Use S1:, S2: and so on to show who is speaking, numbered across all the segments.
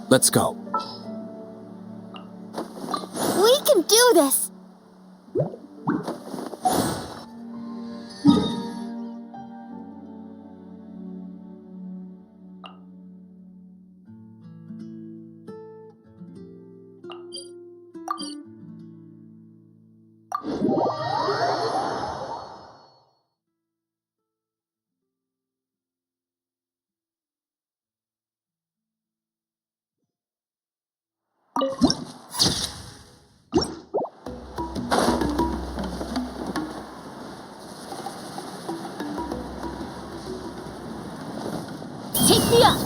S1: Let's go.
S2: We can do this! Take me up!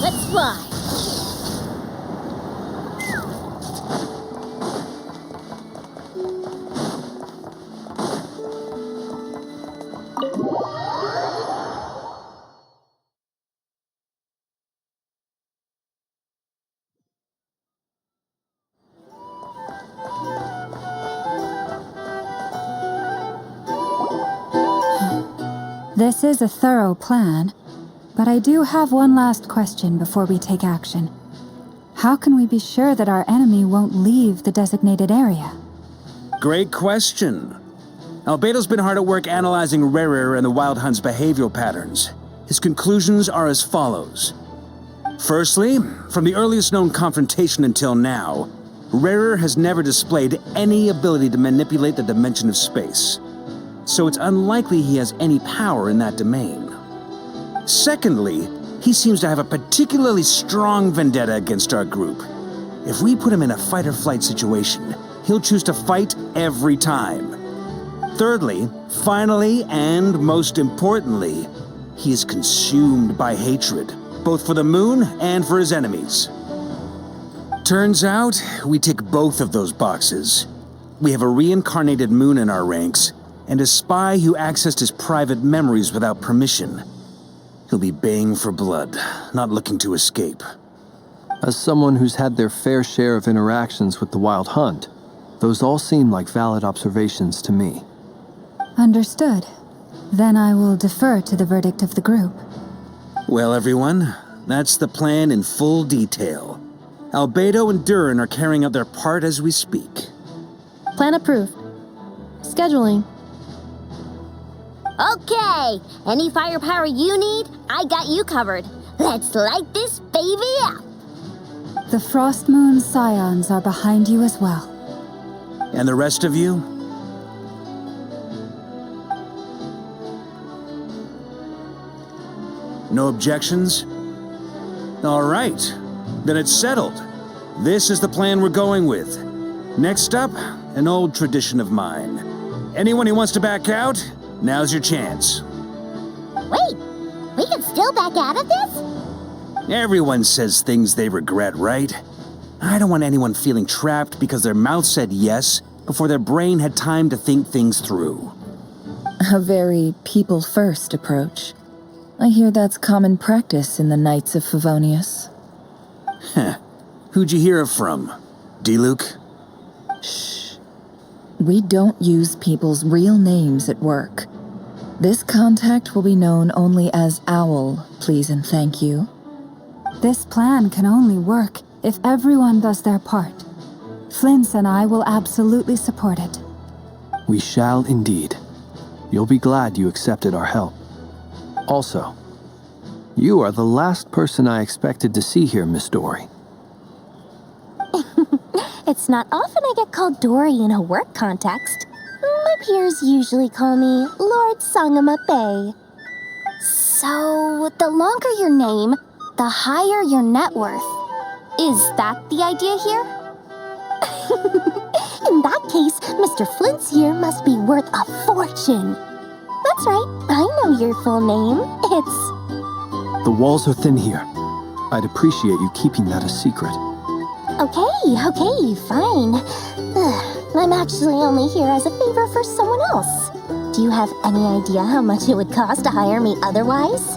S2: Let's fly.
S1: This is a thorough plan, but I do have one last question before we take action. How can we be sure that our enemy won't leave the designated area?
S3: Great question. Albedo's been hard at work analyzing Rarer and the Wild Hunt's behavioral patterns. His conclusions are as follows. Firstly, from the earliest known confrontation until now, Rarer has never displayed any ability to manipulate the dimension of space. So it's unlikely he has any power in that domain. Secondly, he seems to have a particularly strong vendetta against our group. If we put him in a fight-or-flight situation, he'll choose to fight every time. Thirdly, finally, and most importantly, he is consumed by hatred, both for the moon and for his enemies. Turns out, we tick both of those boxes. We have a reincarnated moon in our ranks, and a spy who accessed his private memories without permission. He'll be baying for blood, not looking to escape.
S4: As someone who's had their fair share of interactions with the Wild Hunt, those all seem like valid observations to me.
S1: Understood. Then I will defer to the verdict of the group.
S3: Well, everyone, that's the plan in full detail. Albedo and Durin are carrying out their part as we speak.
S5: Plan approved. Scheduling.
S2: Okay, any firepower you need, I got you covered. Let's light this baby up.
S1: The Frost Moon Scions are behind you as well.
S3: And the rest of you? No objections? All right, then it's settled. This is the plan we're going with. Next up, an old tradition of mine. Anyone who wants to back out, now's your chance.
S2: Wait, we can still back out of this?
S3: Everyone says things they regret, right? I don't want anyone feeling trapped because their mouth said yes before their brain had time to think things through.
S6: A very people-first approach. I hear that's common practice in the Knights of Favonius.
S3: Heh. Who'd you hear it from? D-Luke?
S6: Shh. We don't use people's real names at work. This contact will be known only as Owl, please and thank you.
S1: This plan can only work if everyone does their part. Flint's and I will absolutely support it.
S4: We shall indeed. You'll be glad you accepted our help. Also, you are the last person I expected to see here, Miss Dory.
S5: It's not often I get called Dory in a work context. My peers usually call me Lord Sangamabe.
S2: So, the longer your name, the higher your net worth. Is that the idea here?
S5: In that case, Mr. Flint's here must be worth a fortune. That's right, I know your full name. It's...
S4: The walls are thin here. I'd appreciate you keeping that a secret.
S5: Okay, fine. I'm actually only here as a favor for someone else. Do you have any idea how much it would cost to hire me otherwise?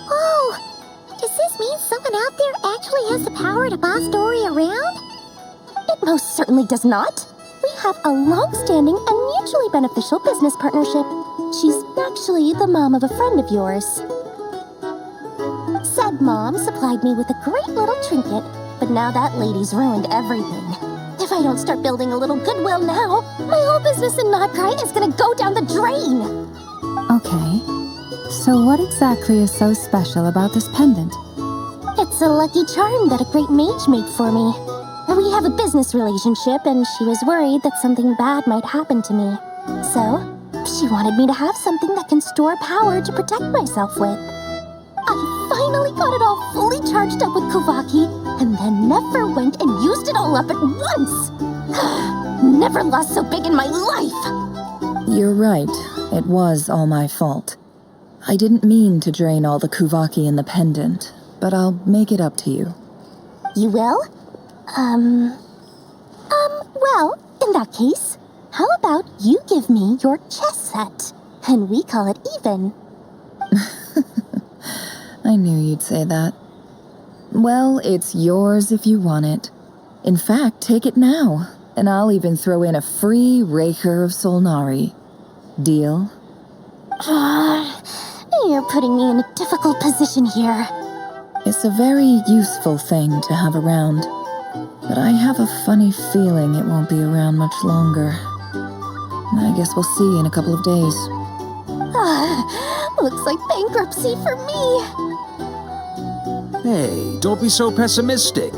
S2: Oh, does this mean someone out there actually has the power to boss Dory around?
S5: It most certainly does not. We have a long-standing and mutually beneficial business partnership. She's actually the mom of a friend of yours. Said mom supplied me with a great little trinket, but now that lady's ruined everything. If I don't start building a little goodwill now, my whole business in Nod-Krai is gonna go down the drain!
S1: Okay. So what exactly is so special about this pendant?
S5: It's a lucky charm that a great mage made for me. We have a business relationship, and she was worried that something bad might happen to me. So, she wanted me to have something that can store power to protect myself with. I finally got it all fully charged up with Kuvaki, and then never went and used it all up at once! Never lost so big in my life!
S6: You're right. It was all my fault. I didn't mean to drain all the Kuvaki in the pendant. but I'll make it up to you.
S5: You will? Well, in that case, how about you give me your chess set, and we call it even?
S6: I knew you'd say that. Well, it's yours if you want it. In fact, take it now, and I'll even throw in a free Raker of Solnari. Deal?
S5: You're putting me in a difficult position here.
S6: It's a very useful thing to have around, but I have a funny feeling it won't be around much longer. I guess we'll see in a couple of days.
S5: Looks like bankruptcy for me.
S3: Hey, don't be so pessimistic.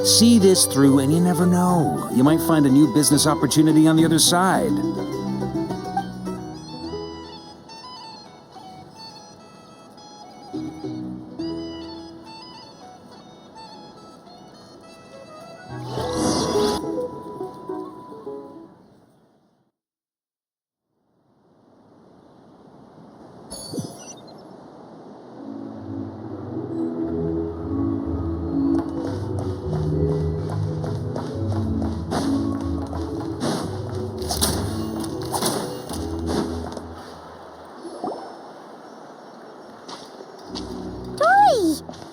S3: See this through and you never know. You might find a new business opportunity on the other side.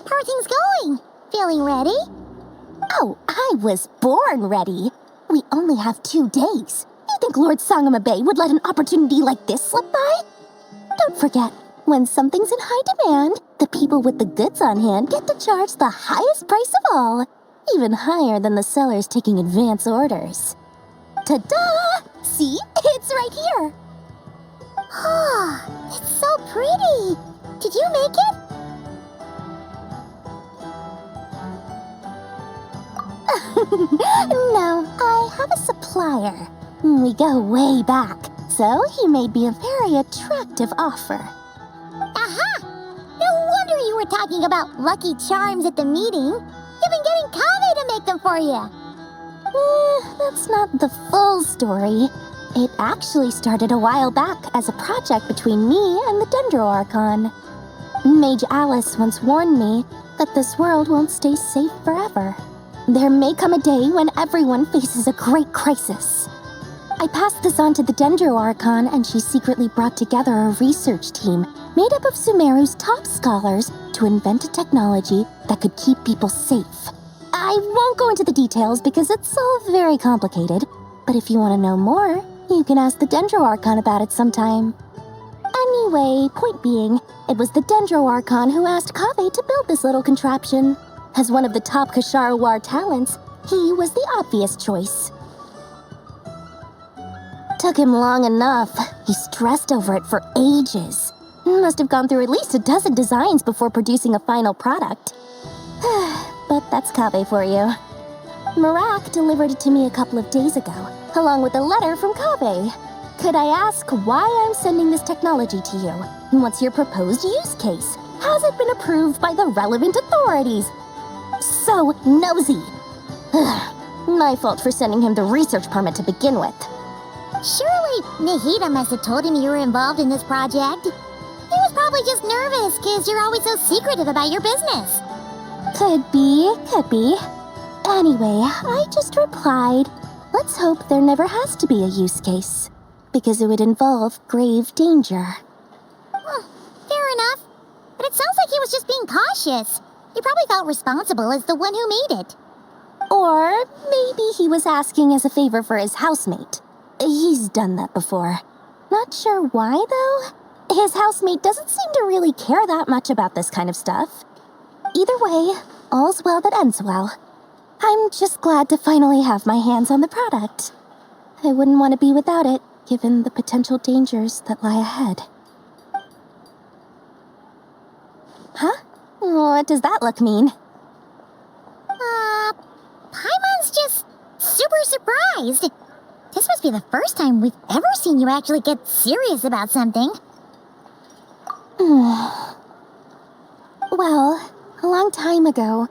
S5: How are things going? Feeling ready? Oh, I was born ready. We only have 2 days. You think Lord Sangamabe would let an opportunity like this slip by? Don't forget, when something's in high demand, the people with the goods on hand get to charge the highest price of all, even higher than the sellers taking advance orders. Ta-da! See? It's right here. Ah, it's so pretty. Did you make it? No, I have a supplier. We go way back, so he made me a very attractive offer. Aha! No wonder you were talking about lucky charms at the meeting. You've been getting Kave to make them for you. That's not the full story. It actually started a while back as a project between me and the Dendro Archon. Mage Alice once warned me that this world won't stay safe forever. There may come a day when everyone faces a great crisis. I passed this on to the Dendro Archon, and she secretly brought together a research team made up of Sumeru's top scholars to invent a technology that could keep people safe. I won't go into the details because it's all very complicated, but if you want to know more, you can ask the Dendro Archon about it sometime. Anyway, point being, it was the Dendro Archon who asked Kave to build this little contraption. As one of the top Kashara War talents, he was the obvious choice. Took him long enough. He stressed over it for ages. Must have gone through at least a dozen designs before producing a final product. But that's Kave for you. Marak delivered it to me a couple of days ago, along with a letter from Kave. Could I ask why I'm sending this technology to you? And what's your proposed use case? Has it been approved by the relevant authorities? So nosy. My fault for sending him the research permit to begin with. Surely Nahida must have told him you were involved in this project. He was probably just nervous because you're always so secretive about your business. Could be. Anyway, I just replied, let's hope there never has to be a use case, because it would involve grave danger. Fair enough. But it sounds like he was just being cautious. He probably felt responsible as the one who made it. Or maybe he was asking as a favor for his housemate. He's done that before. Not sure why, though. His housemate doesn't seem to really care that much about this kind of stuff. Either way, all's well that ends well. I'm just glad to finally have my hands on the product. I wouldn't want to be without it, given the potential dangers that lie ahead. Huh? What does that look mean? Paimon's just super surprised. This must be the first time we've ever seen you actually get serious about something. Well, a long time ago,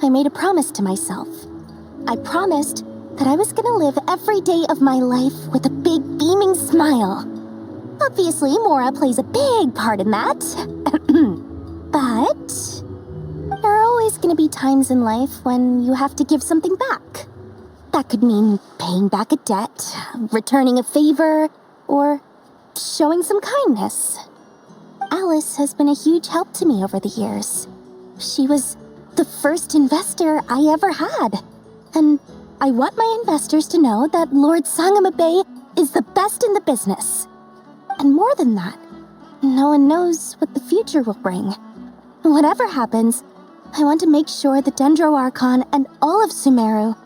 S5: I made a promise to myself. I promised that I was gonna live every day of my life with a big beaming smile. Obviously, Mora plays a big part in that. But There are always going to be times in life when you have to give something back. That could mean paying back a debt, returning a favor, or showing some kindness. Alice has been a huge help to me over the years. She was the first investor I ever had. And I want my investors to know that Lord Sangama Bay is the best in the business. And more than that, no one knows what the future will bring. Whatever happens, I want to make sure the Dendro Archon and all of Sumeru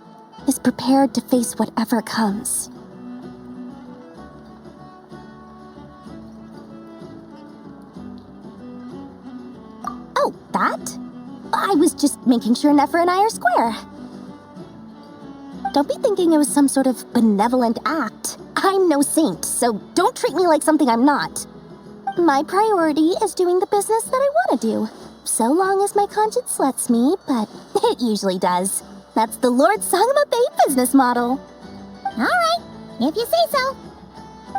S5: is prepared to face whatever comes. Oh, that? I was just making sure Nefer and I are square. Don't be thinking it was some sort of benevolent act. I'm no saint, so don't treat me like something I'm not. My priority is doing the business that I want to do, so long as my conscience lets me, but it usually does. That's the Lord Sangama Bay business model. Alright, if you say so.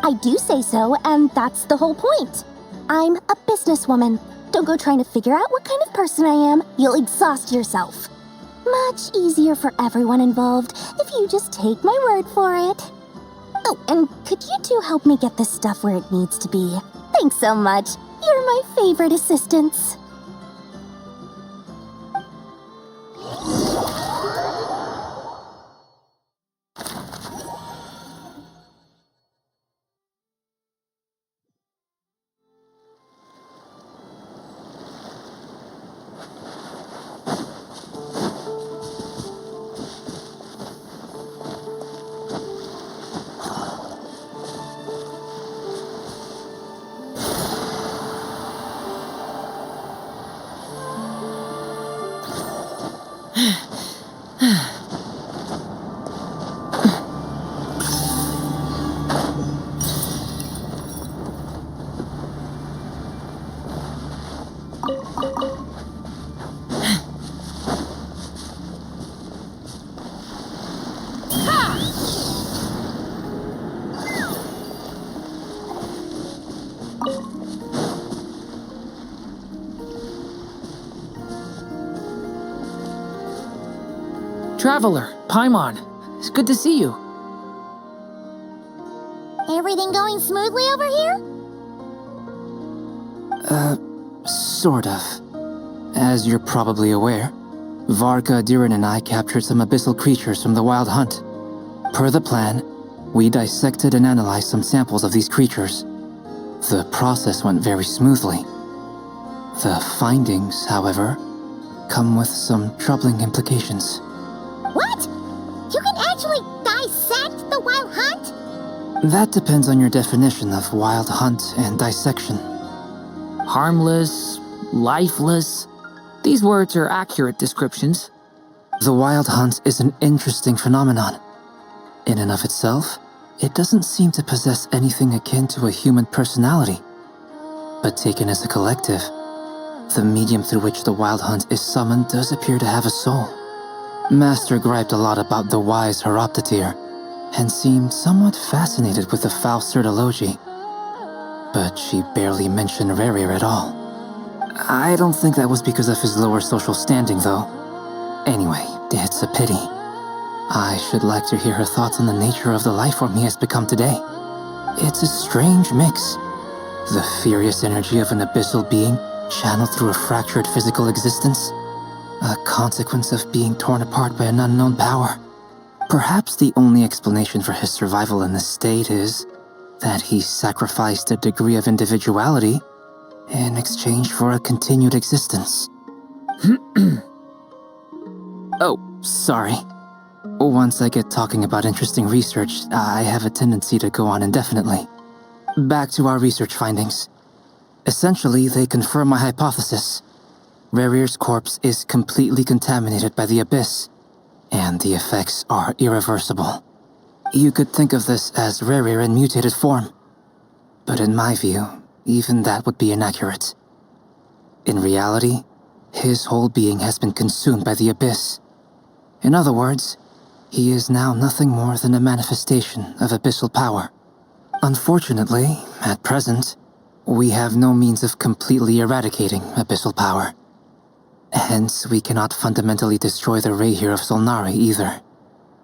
S5: I do say so, and that's the whole point. I'm a businesswoman. Don't go trying to figure out what kind of person I am. You'll exhaust yourself. Much easier for everyone involved if you just take my word for it. Oh, and could you two help me get this stuff where it needs to be? Thanks so much. You're my favorite assistants.
S7: Traveler, Paimon, it's good to see you.
S5: Everything going smoothly over here?
S8: Sort of. As you're probably aware, Varka, Diren, and I captured some abyssal creatures from the Wild Hunt. Per the plan, we dissected and analyzed some samples of these creatures. The process went very smoothly. The findings, however, come with some troubling implications.
S5: What? You can actually dissect the Wild Hunt?
S8: That depends on your definition of Wild Hunt and dissection.
S7: Harmless, lifeless. These words are accurate descriptions.
S8: The Wild Hunt is an interesting phenomenon. In and of itself, it doesn't seem to possess anything akin to a human personality. But taken as a collective, the medium through which the Wild Hunt is summoned does appear to have a soul. Master griped a lot about the wise Horoptatir, and seemed somewhat fascinated with the Faust Certology. But she barely mentioned Rerir at all. I don't think that was because of his lower social standing, though. Anyway, it's a pity. I should like to hear her thoughts on the nature of the life form he has become today. It's a strange mix. The furious energy of an abyssal being channeled through a fractured physical existence. A consequence of being torn apart by an unknown power. Perhaps the only explanation for his survival in this state is that he sacrificed a degree of individuality in exchange for a continued existence. Oh, sorry. Once I get talking about interesting research, I have a tendency to go on indefinitely. Back to our research findings. Essentially, they confirm my hypothesis. Rerir's corpse is completely contaminated by the Abyss, and the effects are irreversible. You could think of this as Rerir in mutated form. But in my view, even that would be inaccurate. In reality, his whole being has been consumed by the Abyss. In other words, he is now nothing more than a manifestation of abyssal power. Unfortunately, at present, we have no means of completely eradicating abyssal power. Hence, we cannot fundamentally destroy the Rayhir of Solnari either.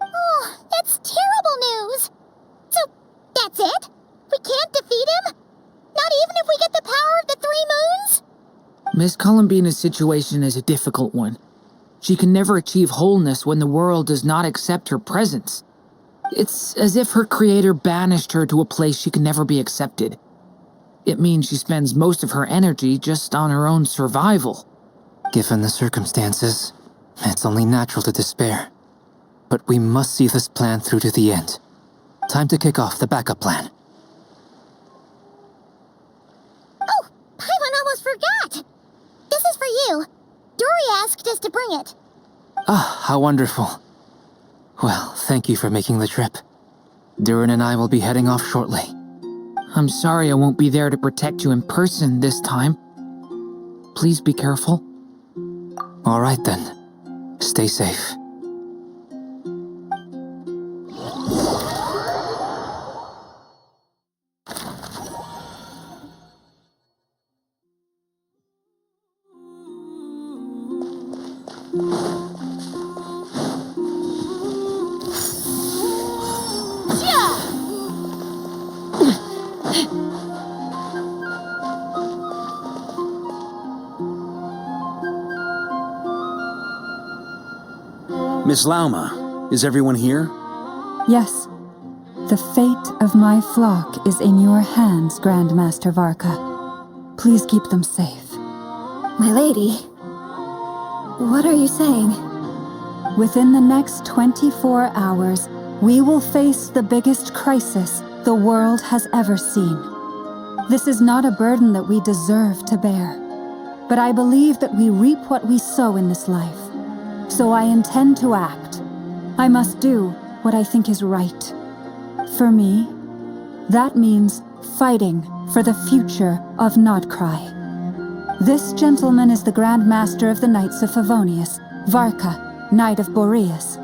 S5: Oh, that's terrible news! So, that's it? We can't defeat him? Not even if we get the power of the Three Moons?
S7: Miss Columbina's situation is a difficult one. She can never achieve wholeness when the world does not accept her presence. It's as if her creator banished her to a place she can never be accepted. It means she spends most of her energy just on her own survival.
S8: Given the circumstances, it's only natural to despair. But we must see this plan through to the end. Time to kick off the backup plan.
S5: Oh, Paimon almost forgot! This is for you. Dory asked us to bring it.
S8: Ah, how wonderful. Well, thank you for making the trip. Durin and I will be heading off shortly.
S7: I'm sorry I won't be there to protect you in person this time. Please be careful.
S8: All right then. Stay safe.
S3: Miss Lauma, is everyone here?
S1: Yes. The fate of my flock is in your hands, Grandmaster Varka. Please keep them safe.
S5: My lady, what are you saying?
S1: Within the next 24 hours, we will face the biggest crisis the world has ever seen. This is not a burden that we deserve to bear, but I believe that we reap what we sow in this life. So I intend to act. I must do what I think is right. For me, that means fighting for the future of Nod-Krai. This gentleman is the Grand Master of the Knights of Favonius, Varka, Knight of Boreas.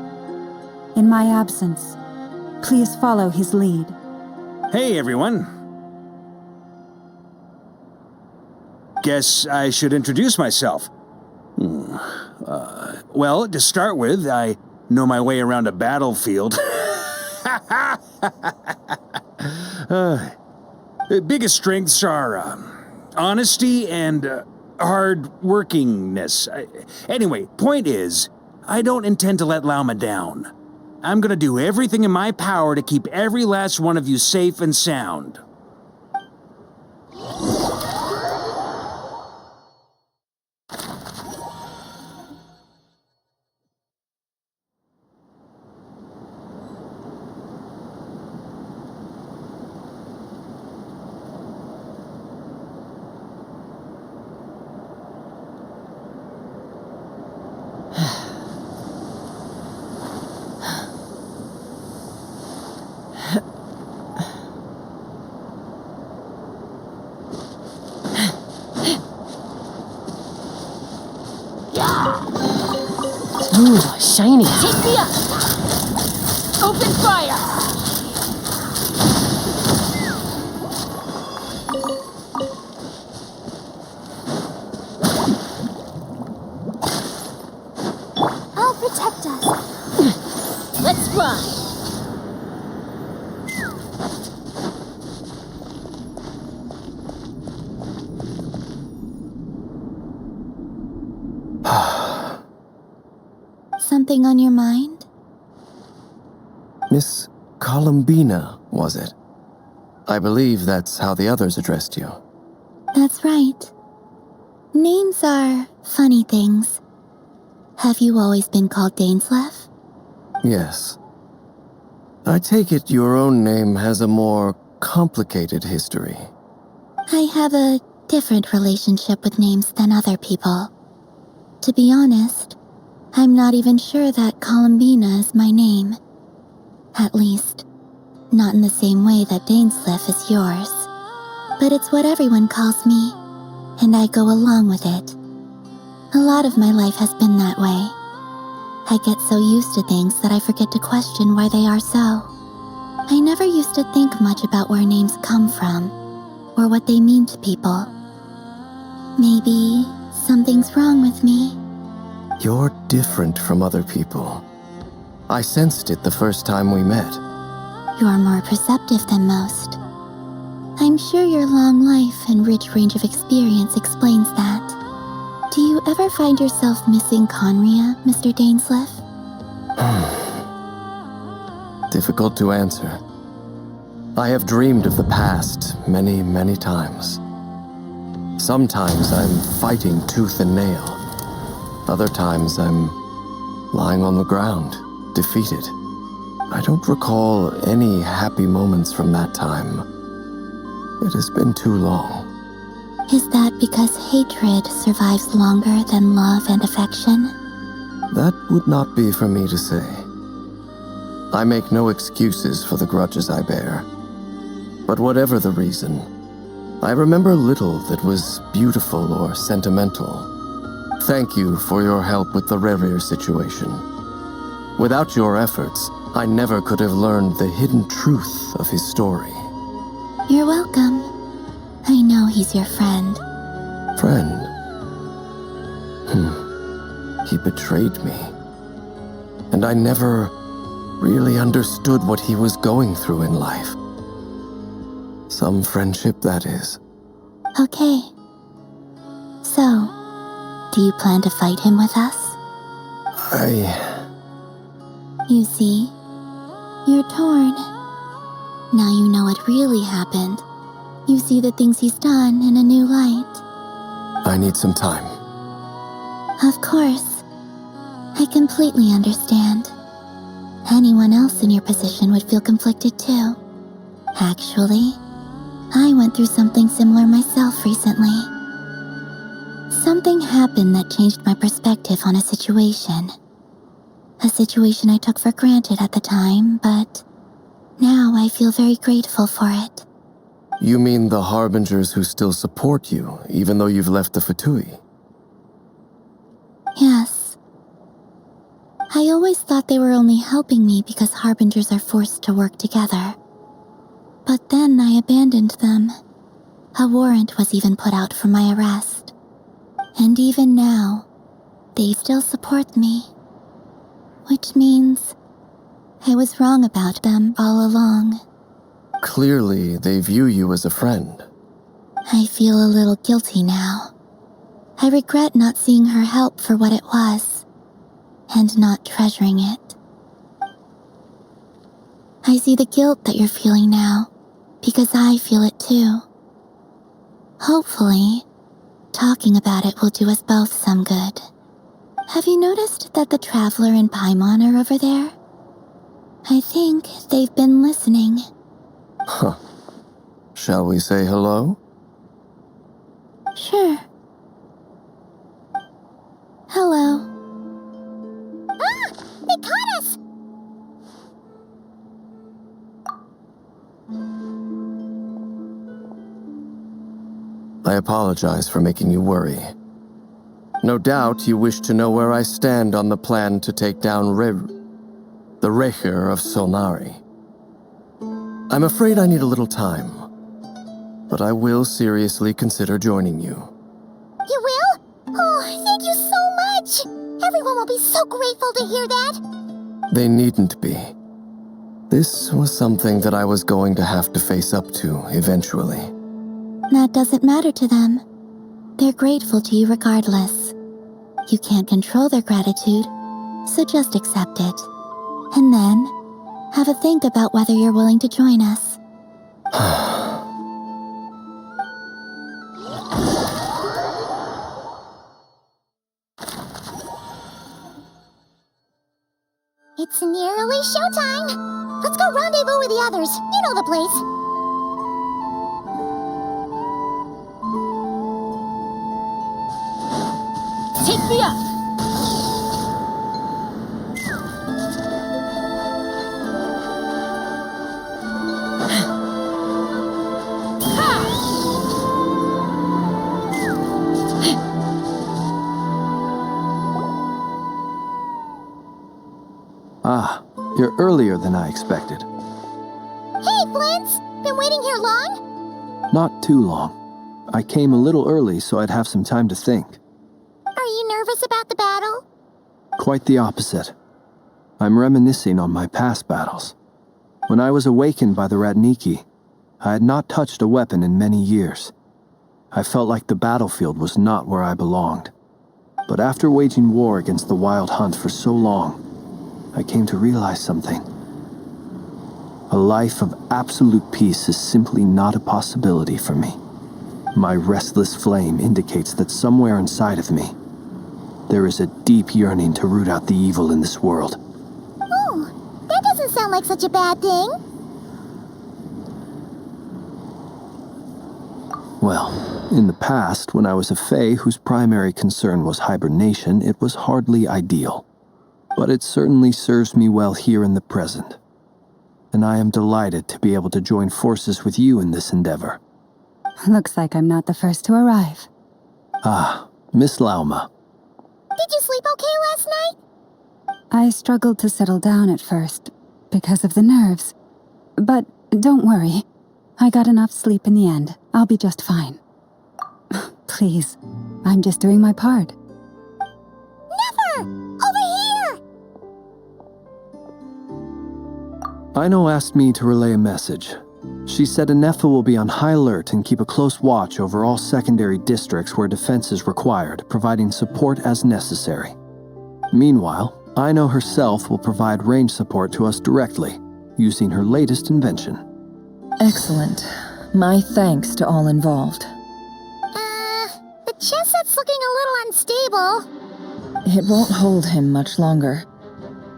S1: In my absence, please follow his lead.
S3: Hey, everyone. Guess I should introduce myself. Well, to start with, I know my way around a battlefield. Biggest strengths are honesty and hard-workingness. Anyway, point is, I don't intend to let Lauma down. I'm gonna do everything in my power to keep every last one of you safe and sound.
S9: Ooh, shiny. Take me up! Open fire!
S5: I'll protect us.
S9: Let's fly!
S5: Something on your mind?
S4: Miss Columbina, was it? I believe that's how the others addressed you.
S5: That's right. Names are funny things. Have you always been called Dainsleif?
S4: Yes. I take it your own name has a more complicated history.
S5: I have a different relationship with names than other people. To be honest, I'm not even sure that Columbina is my name. At least, not in the same way that Dainsleif is yours. But it's what everyone calls me, and I go along with it. A lot of my life has been that way. I get so used to things that I forget to question why they are so. I never used to think much about where names come from, or what they mean to people. Maybe something's wrong with me.
S10: You're different from other people. I sensed it the first time we met.
S5: You're more perceptive than most. I'm sure your long life and rich range of experience explains that. Do you ever find yourself missing Conria, Mr. Dainsleif?
S10: Difficult to answer. I have dreamed of the past many, many times. Sometimes I'm fighting tooth and nail. Other times I'm lying on the ground, defeated. I don't recall any happy moments from that time. It has been too long.
S5: Is that because hatred survives longer than love and affection?
S10: That would not be for me to say. I make no excuses for the grudges I bear. But whatever the reason, I remember little that was beautiful or sentimental. Thank you for your help with the Rerir situation. Without your efforts, I never could have learned the hidden truth of his story.
S5: You're welcome. I know he's your friend.
S10: Friend? He betrayed me. And I never really understood what he was going through in life. Some friendship, that is.
S5: Okay. So, do you plan to fight him with us? You see, you're torn. Now you know what really happened. You see the things he's done in a new light.
S10: I need some time.
S5: Of course. I completely understand. Anyone else in your position would feel conflicted too. Actually, I went through something similar myself recently. Something happened that changed my perspective on a situation. A situation I took for granted at the time, but now I feel very grateful for it.
S10: You mean the Harbingers who still support you, even though you've left the Fatui?
S5: Yes. I always thought they were only helping me because Harbingers are forced to work together. But then I abandoned them. A warrant was even put out for my arrest. And even now, they still support me. Which means I was wrong about them all along.
S10: Clearly, they view you as a friend.
S5: I feel a little guilty now. I regret not seeing her help for what it was, and not treasuring it. I see the guilt that you're feeling now, because I feel it too. Hopefully, talking about it will do us both some good. Have you noticed that the Traveler and Paimon are over there? I think they've been listening.
S10: Huh. Shall we say hello?
S5: Sure. Hello.
S2: Ah! They caught us!
S10: I apologize for making you worry. No doubt you wish to know where I stand on the plan to take down the Rerir of Solnari. I'm afraid I need a little time, but I will seriously consider joining you.
S2: You will? Oh, thank you so much! Everyone will be so grateful to hear that!
S10: They needn't be. This was something that I was going to have to face up to eventually.
S5: That doesn't matter to them. They're grateful to you regardless. You can't control their gratitude, so just accept it. And then, have a think about whether you're willing to join us.
S2: It's nearly showtime! Let's go rendezvous with the others. You know the place.
S9: Take me up!
S4: Ah, you're earlier than I expected.
S2: Hey, Flint's! Been waiting here long?
S4: Not too long. I came a little early so I'd have some time to think.
S2: Are you nervous about the battle?
S4: Quite the opposite. I'm reminiscing on my past battles. When I was awakened by the Ratniki, I had not touched a weapon in many years. I felt like the battlefield was not where I belonged. But after waging war against the Wild Hunt for so long, I came to realize something. A life of absolute peace is simply not a possibility for me. My restless flame indicates that somewhere inside of me, there is a deep yearning to root out the evil in this world.
S5: Oh, that doesn't sound like such a bad thing.
S4: Well, in the past, when I was a Fae whose primary concern was hibernation, it was hardly ideal. But it certainly serves me well here in the present. And I am delighted to be able to join forces with you in this endeavor.
S1: Looks like I'm not the first to arrive.
S4: Ah, Miss Lauma.
S5: Did you sleep okay last night?
S1: I struggled to settle down at first, because of the nerves. But don't worry. I got enough sleep in the end. I'll be just fine. Please, I'm just doing my part.
S5: Never! Over here!
S4: Aino asked me to relay a message. She said Anefa will be on high alert and keep a close watch over all secondary districts where defense is required, providing support as necessary. Meanwhile, Aino herself will provide range support to us directly, using her latest invention.
S6: Excellent. My thanks to all involved.
S5: The chest set's looking a little unstable.
S6: It won't hold him much longer.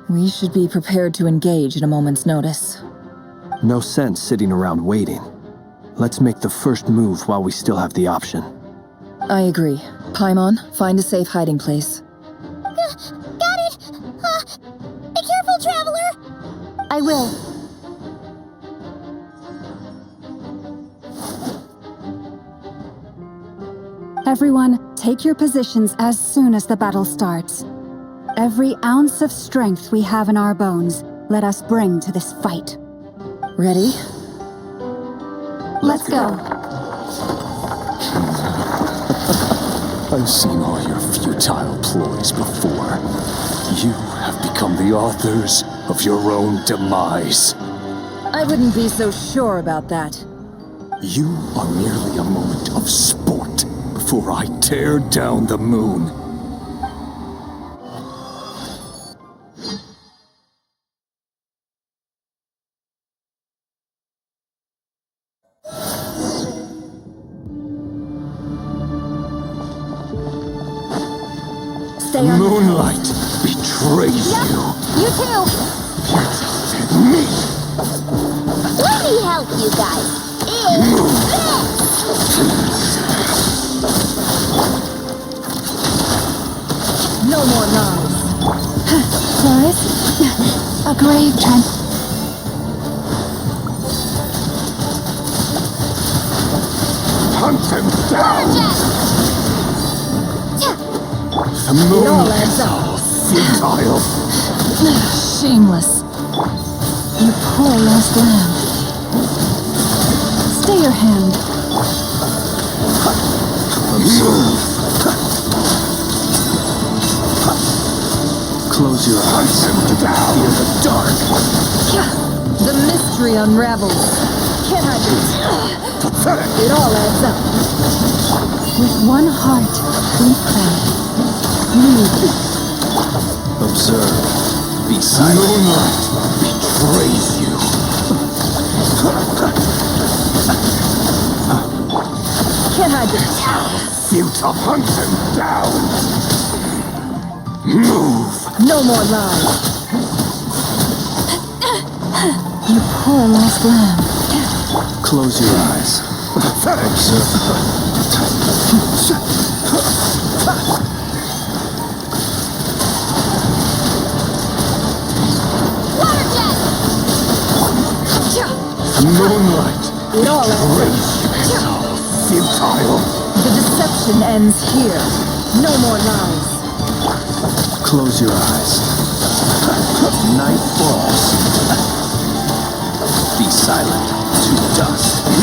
S6: We should be prepared to engage at a moment's notice.
S4: No sense sitting around waiting. Let's make the first move while we still have the option.
S6: I agree. Paimon, find a safe hiding place.
S5: Got it! Be careful, Traveler!
S2: I will.
S1: Everyone, take your positions as soon as the battle starts. Every ounce of strength we have in our bones, let us bring to this fight.
S6: Ready?
S1: Let's go.
S11: I've seen all your futile ploys before. You have become the authors of your own demise.
S6: I wouldn't be so sure about that.
S11: You are merely a moment of sport before I tear down the moon.
S6: Stay on.
S11: Moonlight betrays you.
S2: You too.
S11: Me.
S2: Let me help you guys.
S6: No more lies.
S1: Floris? A grave trend.
S11: Hunt them down. The
S6: It
S11: moon
S6: all adds
S11: is
S6: up.
S11: all futile.
S1: Shameless. You poor lost lamb. Stay your hand.
S4: Close your eyes.
S11: Hunt them down.
S4: Fear the dark.
S6: The mystery unravels. Can I do
S11: Pathetic.
S6: it? All adds up.
S1: With one heart, we pray.
S4: Observe. Be silent.
S11: Moonlight betrays you.
S6: Can I do
S11: Futile. Hunt them down. Move.
S6: No more lies.
S1: You poor lost lamb.
S4: Close your eyes.
S11: Pathetic. Moonlight
S6: It all adds
S11: betrays you. It's all futile.
S6: The deception ends here. No more lies.
S4: Close your eyes. Night falls. Be silent to dust.
S11: It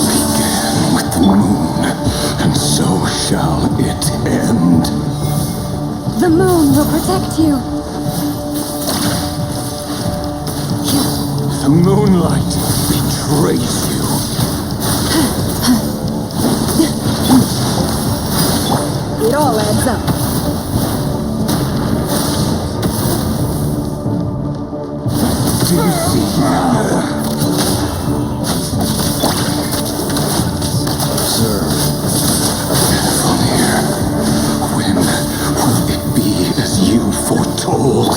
S11: began with the moon, and so shall it end.
S1: protect you.
S11: The moonlight betrays you.
S6: It all adds up.
S11: Do you see now?
S10: Observe.
S11: From here, when will it be as you foretold?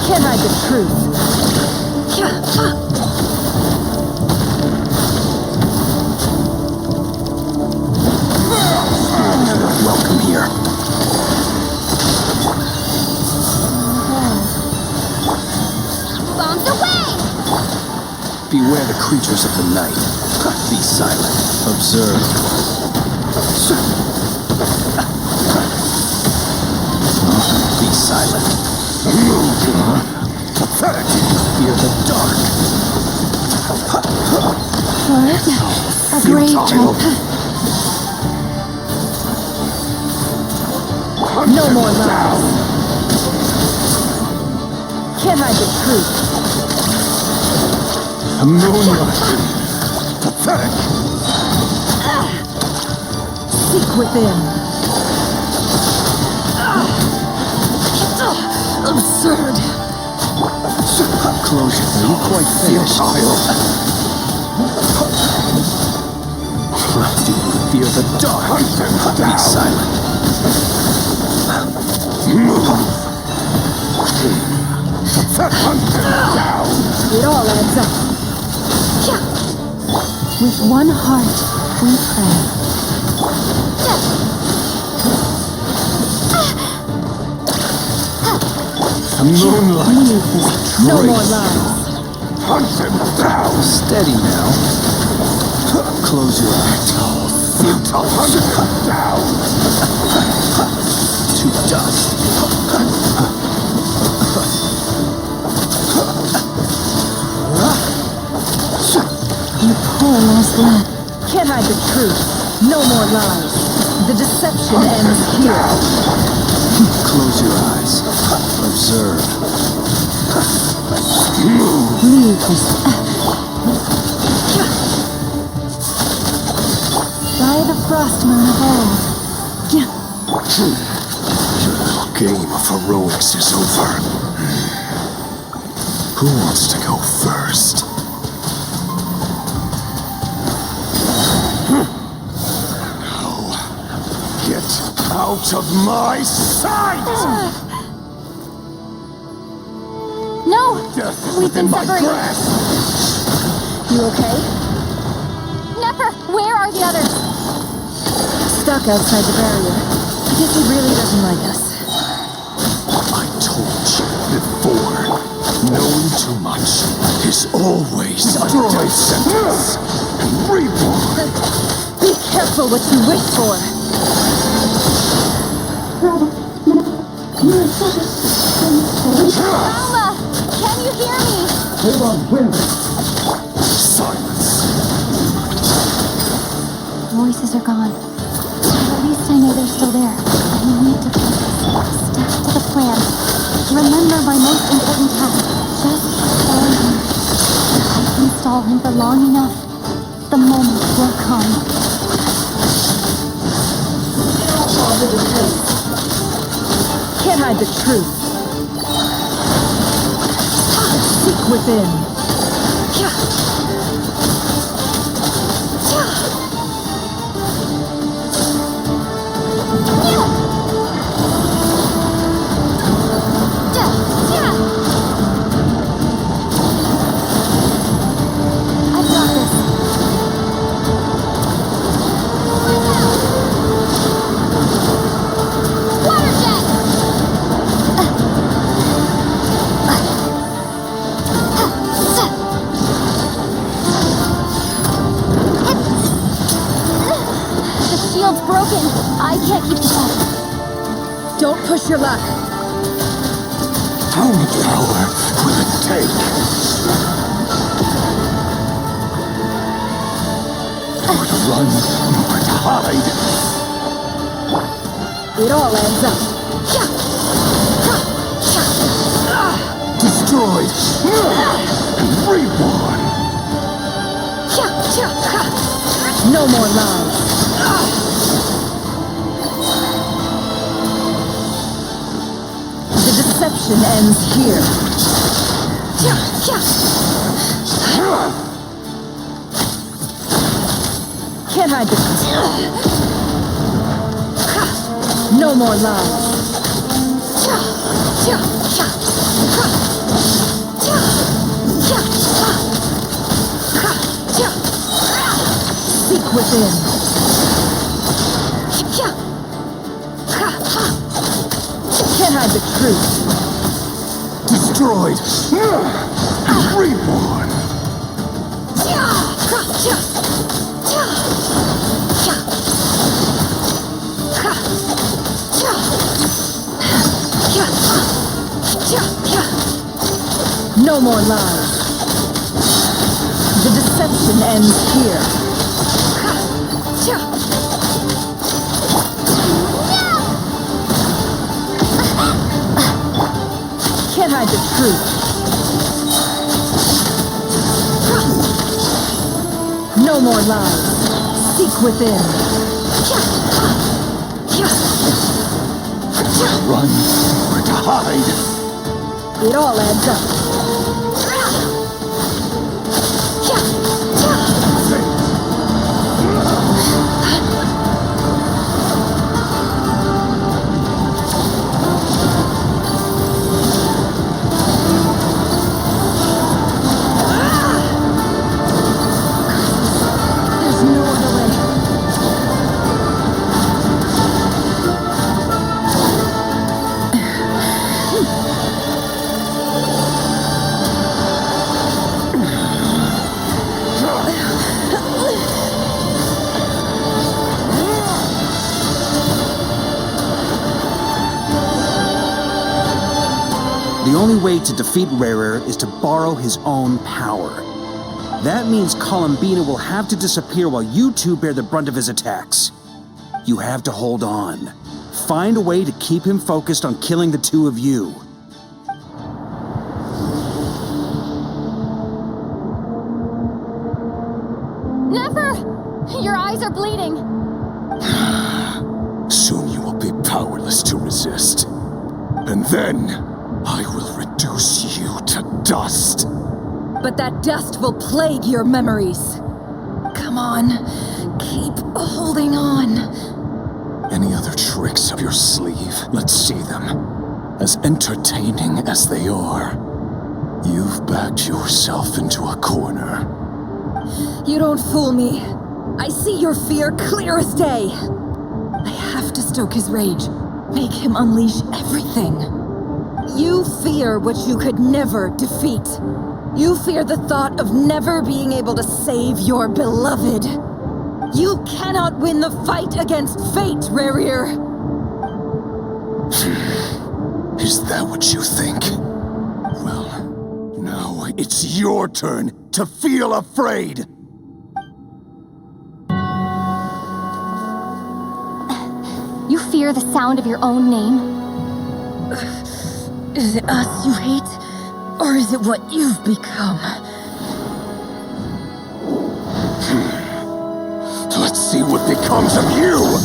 S6: Can't hide the truth.
S4: Welcome here.
S2: Bombs away!
S4: Beware the creatures of the night. Be silent.
S10: Observe.
S4: Be silent. Fear the dark.
S1: What? A great jump.
S6: No more lies. Can't hide the truth.
S11: The moonlight. Pathetic.
S6: Seek within. Absurd.
S4: Close your. Are you quite finished? Do you fear the dark? Be silent.
S6: It all adds up.
S1: With one heart, we pray.
S11: The moonlight.
S6: No more lies.
S11: Hunt him down.
S4: Steady now. Close your eyes.
S11: Futile. Hunt him down.
S4: To dust.
S1: You poor lost lad.
S6: Can't hide the truth. No more lies. The deception ends here.
S4: Close your eyes. Observe.
S1: Leave this. By the frost moon of old.
S11: Your little game of heroics is over. Who wants to go first? Now, get out of my sight!
S2: No!
S11: Death is
S2: We've
S11: within
S2: been
S11: my
S2: separated.
S11: grasp!
S6: You okay?
S2: Never! Where are the others?
S6: Stuck outside the barrier. I guess he really doesn't like us.
S11: I told you before, knowing too much is always a death sentence. Reborn!
S6: Be careful what you wish for.
S2: Alma! Can you hear me?
S11: Silence.
S1: Voices are gone. But at least I know they're still there. We need to focus. Stick to the plan. Remember my most important task. Just stall him. If I can stall him for long enough, the moment will come.
S6: Can't hide the truth. Seek within.
S1: I've got this.
S2: Water jet! The shield's broken. I can't keep this up.
S6: Don't push your luck.
S11: How much power will it take? nor to run, nor to hide.
S6: It all adds up.
S11: Destroyed and reborn.
S6: No more lies. The deception ends here. Can't hide the... No more lies. Seek within. Can't hide the truth.
S11: Destroyed and reborn.
S6: No more lies. The deception ends here. Can't hide the truth. No more lies. Seek within.
S11: Run or to hide.
S6: It all adds up. There's no other way.
S3: The only way to defeat Rarer is to borrow his own power. That means Columbina will have to disappear while you two bear the brunt of his attacks. You have to hold on. Find a way to keep him focused on killing the two of you.
S2: Never! Your eyes are bleeding.
S11: Soon you will be powerless to resist. And then, I will reduce you to dust.
S6: But that dust will plague your memories. Come on, keep holding on.
S11: Any other tricks up your sleeve? Let's see them. As entertaining as they are, you've backed yourself into a corner.
S6: You don't fool me. I see your fear clear as day. I have to stoke his rage, make him unleash everything. You fear what you could never defeat. You fear the thought of never being able to save your beloved. You cannot win the fight against fate, Rarir.
S11: Is that what you think? Well, now it's your turn to feel afraid!
S2: You fear the sound of your own name?
S6: Is it us you hate? Or is it what you've become?
S11: Let's see what becomes of you!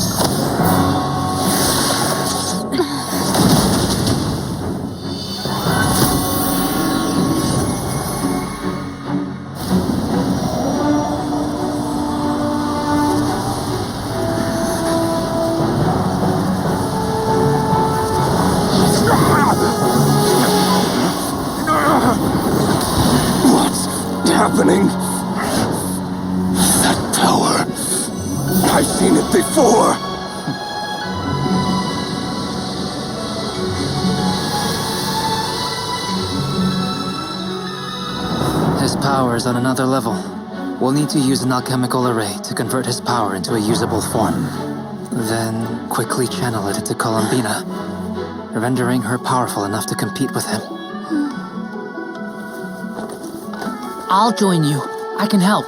S11: Happening? That power. I've seen it before.
S8: His power is on another level. We'll need to use an alchemical array to convert his power into a usable form. Then quickly channel it into Columbina, rendering her powerful enough to compete with him.
S7: I'll join you. I can help.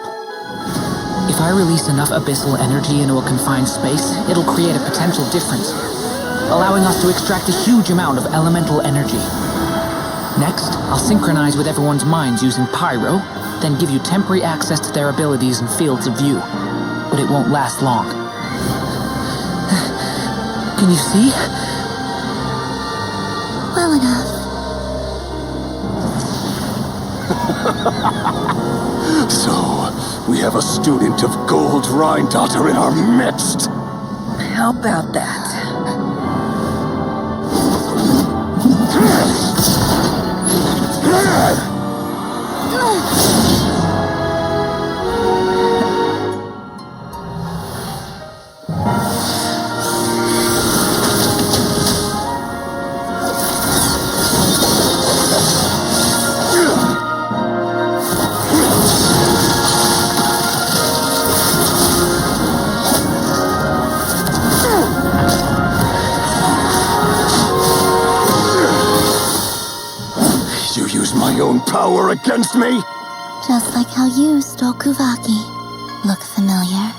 S7: If I release enough abyssal energy into a confined space, it'll create a potential difference, allowing us to extract a huge amount of elemental energy. Next, I'll synchronize with everyone's minds using pyro, then give you temporary access to their abilities and fields of view. But it won't last long. Can you see?
S5: Well enough.
S11: So, we have a student of Gold Rhine-Daughter in our midst.
S6: How about that?
S11: You use my own power against me?
S5: Just like how you stole Kuvaki. Look familiar?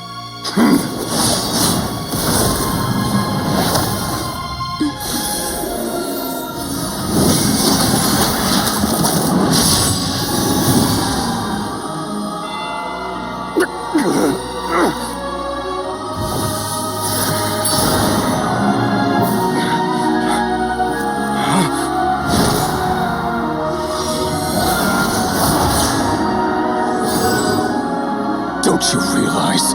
S11: Don't you realize?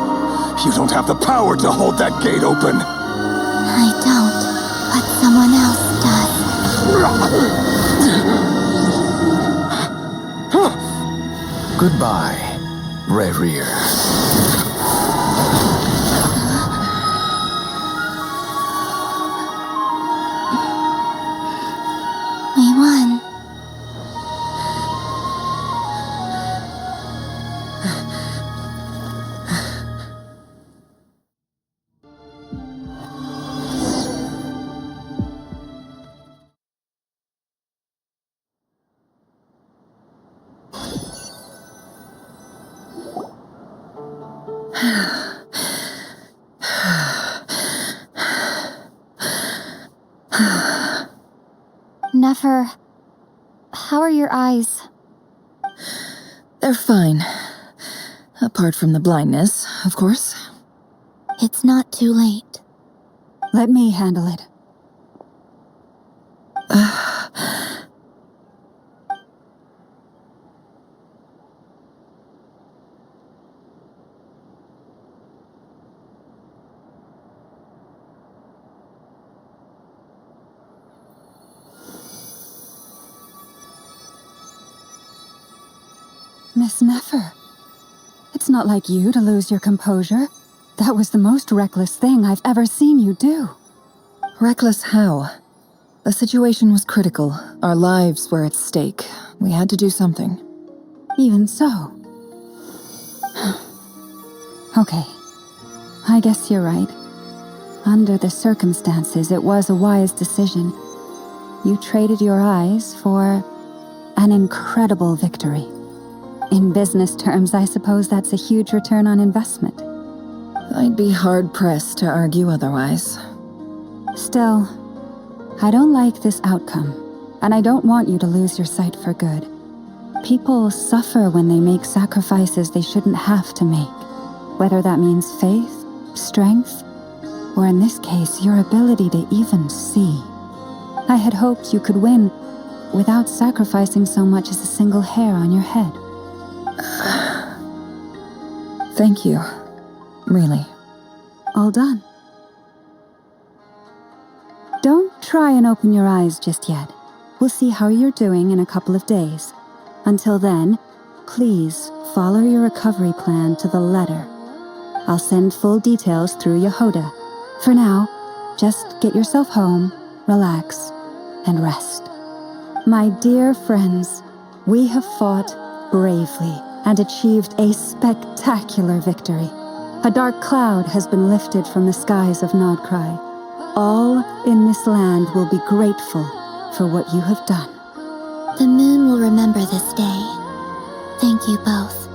S11: You don't have the power to hold that gate open.
S5: I don't, but someone else does.
S10: Goodbye, Rerir.
S5: We won.
S2: Nefer, how are your eyes?
S6: They're fine. Apart from the blindness, of course.
S5: It's not too late.
S1: Let me handle it. Miss Nefer, it's not like you to lose your composure. That was the most reckless thing I've ever seen you do.
S6: Reckless how? The situation was critical. Our lives were at stake. We had to do something.
S1: Even so. Okay. I guess you're right. Under the circumstances, it was a wise decision. You traded your eyes for an incredible victory. In business terms, I suppose that's a huge return on investment.
S6: I'd be hard-pressed to argue otherwise.
S1: Still, I don't like this outcome, and I don't want you to lose your sight for good. People suffer when they make sacrifices they shouldn't have to make, whether that means faith, strength, or in this case, your ability to even see. I had hoped you could win without sacrificing so much as a single hair on your head.
S6: Thank you. Really.
S1: All done. Don't try and open your eyes just yet. We'll see how you're doing in a couple of days. Until then, please follow your recovery plan to the letter. I'll send full details through Yehoda. For now, just get yourself home, relax, and rest. My dear friends, we have fought bravely and achieved a spectacular victory. A dark cloud has been lifted from the skies of Nod-Krai. All in this land will be grateful for what you have done.
S5: The moon will remember this day. Thank you both.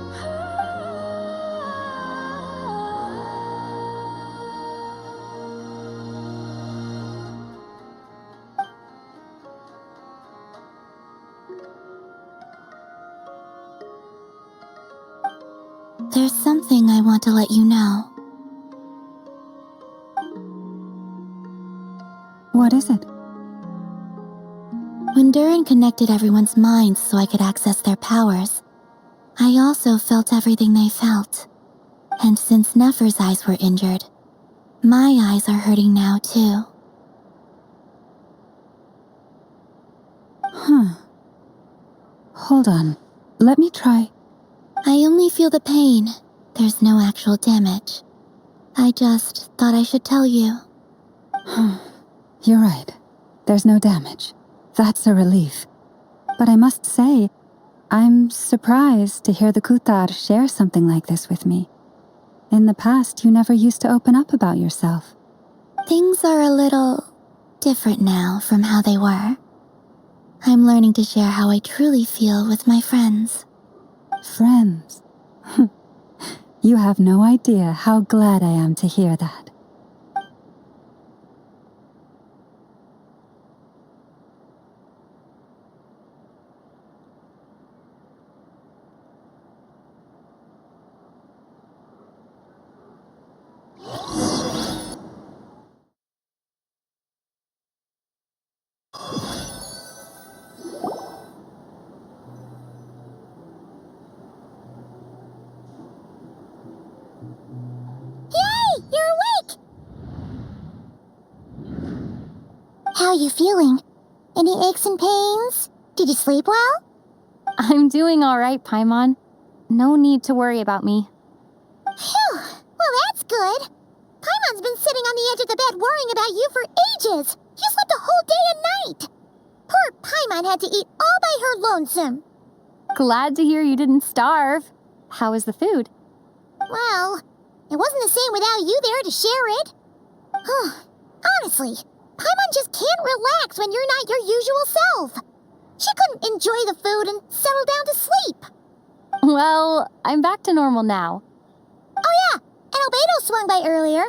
S5: There's something I want to let you know.
S1: What is it?
S5: When Durin connected everyone's minds so I could access their powers, I also felt everything they felt. And since Nefer's eyes were injured, my eyes are hurting now too.
S1: Huh. Hold on. Let me try.
S5: I only feel the pain. There's no actual damage. I just thought I should tell you.
S1: You're right. There's no damage. That's a relief. But I must say, I'm surprised to hear the Kutar share something like this with me. In the past, you never used to open up about yourself.
S5: Things are a little different now from how they were. I'm learning to share how I truly feel with my friends.
S1: Friends? You have no idea how glad I am to hear that.
S5: Yay! You're awake! How are you feeling? Any aches and pains? Did you sleep well?
S2: I'm doing all right, Paimon. No need to worry about me.
S5: Phew! Well, that's good. Paimon's been sitting on the edge of the bed worrying about you for ages. You slept a whole day and night. Poor Paimon had to eat all by her lonesome.
S2: Glad to hear you didn't starve. How is the food?
S5: Well, it wasn't the same without you there to share it. Honestly, Paimon just can't relax when you're not your usual self. She couldn't enjoy the food and settle down to sleep.
S2: Well, I'm back to normal now.
S5: Oh yeah, and Albedo swung by earlier.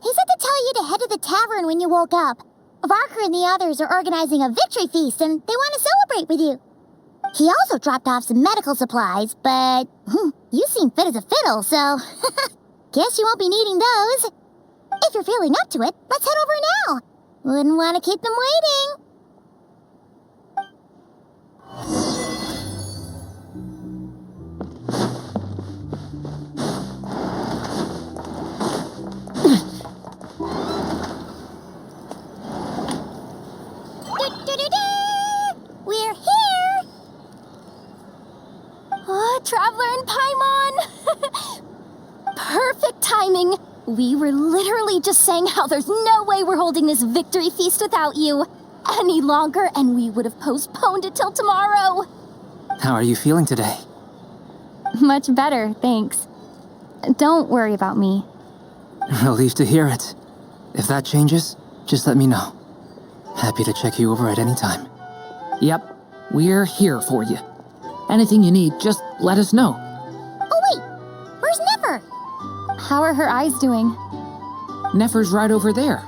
S5: He said to tell you to head to the tavern when you woke up. Varker and the others are organizing a victory feast and they want to celebrate with you. He also dropped off some medical supplies, but you seem fit as a fiddle, so guess you won't be needing those. If you're feeling up to it, let's head over now. Wouldn't want to keep them waiting. We're here!
S2: Oh, Traveler and Paimon! Perfect timing! We were literally just saying how there's no way we're holding this victory feast without you any longer, and we would have postponed it till tomorrow.
S8: How are you feeling today?
S2: Much better, thanks. Don't worry about me.
S8: Relieved to hear it. If that changes, just let me know. Happy to check you over at any time.
S7: Yep, we're here for you. Anything you need, just let us know.
S5: Oh wait, where's Nefer?
S2: How are her eyes doing?
S7: Nefer's right over there.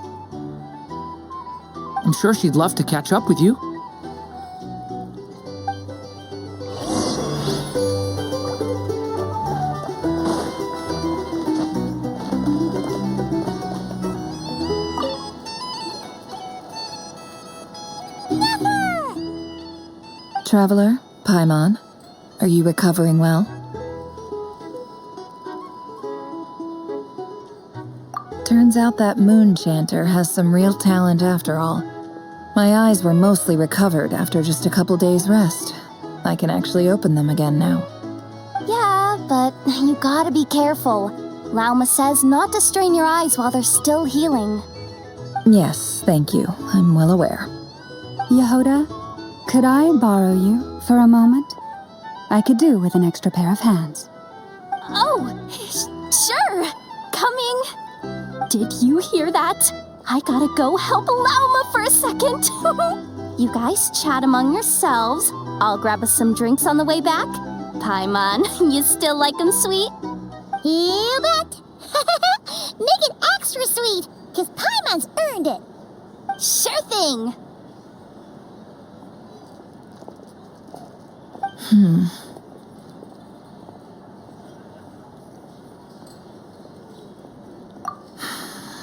S7: I'm sure she'd love to catch up with you.
S6: Traveler, Paimon, are you recovering well? Turns out that moon chanter has some real talent after all. My eyes were mostly recovered after just a couple days rest. I can actually open them again now.
S2: Yeah, but you gotta be careful. Lauma says not to strain your eyes while they're still healing.
S6: Yes, thank you. I'm well aware.
S1: Yehoda, could I borrow you for a moment? I could do with an extra pair of hands.
S2: Oh, sure. Coming. Did you hear that? I gotta go help Lauma for a second. You guys chat among yourselves. I'll grab us some drinks on the way back. Paimon, you still like 'em sweet?
S5: You bet. Make it extra sweet, because Paimon's earned it.
S2: Sure thing.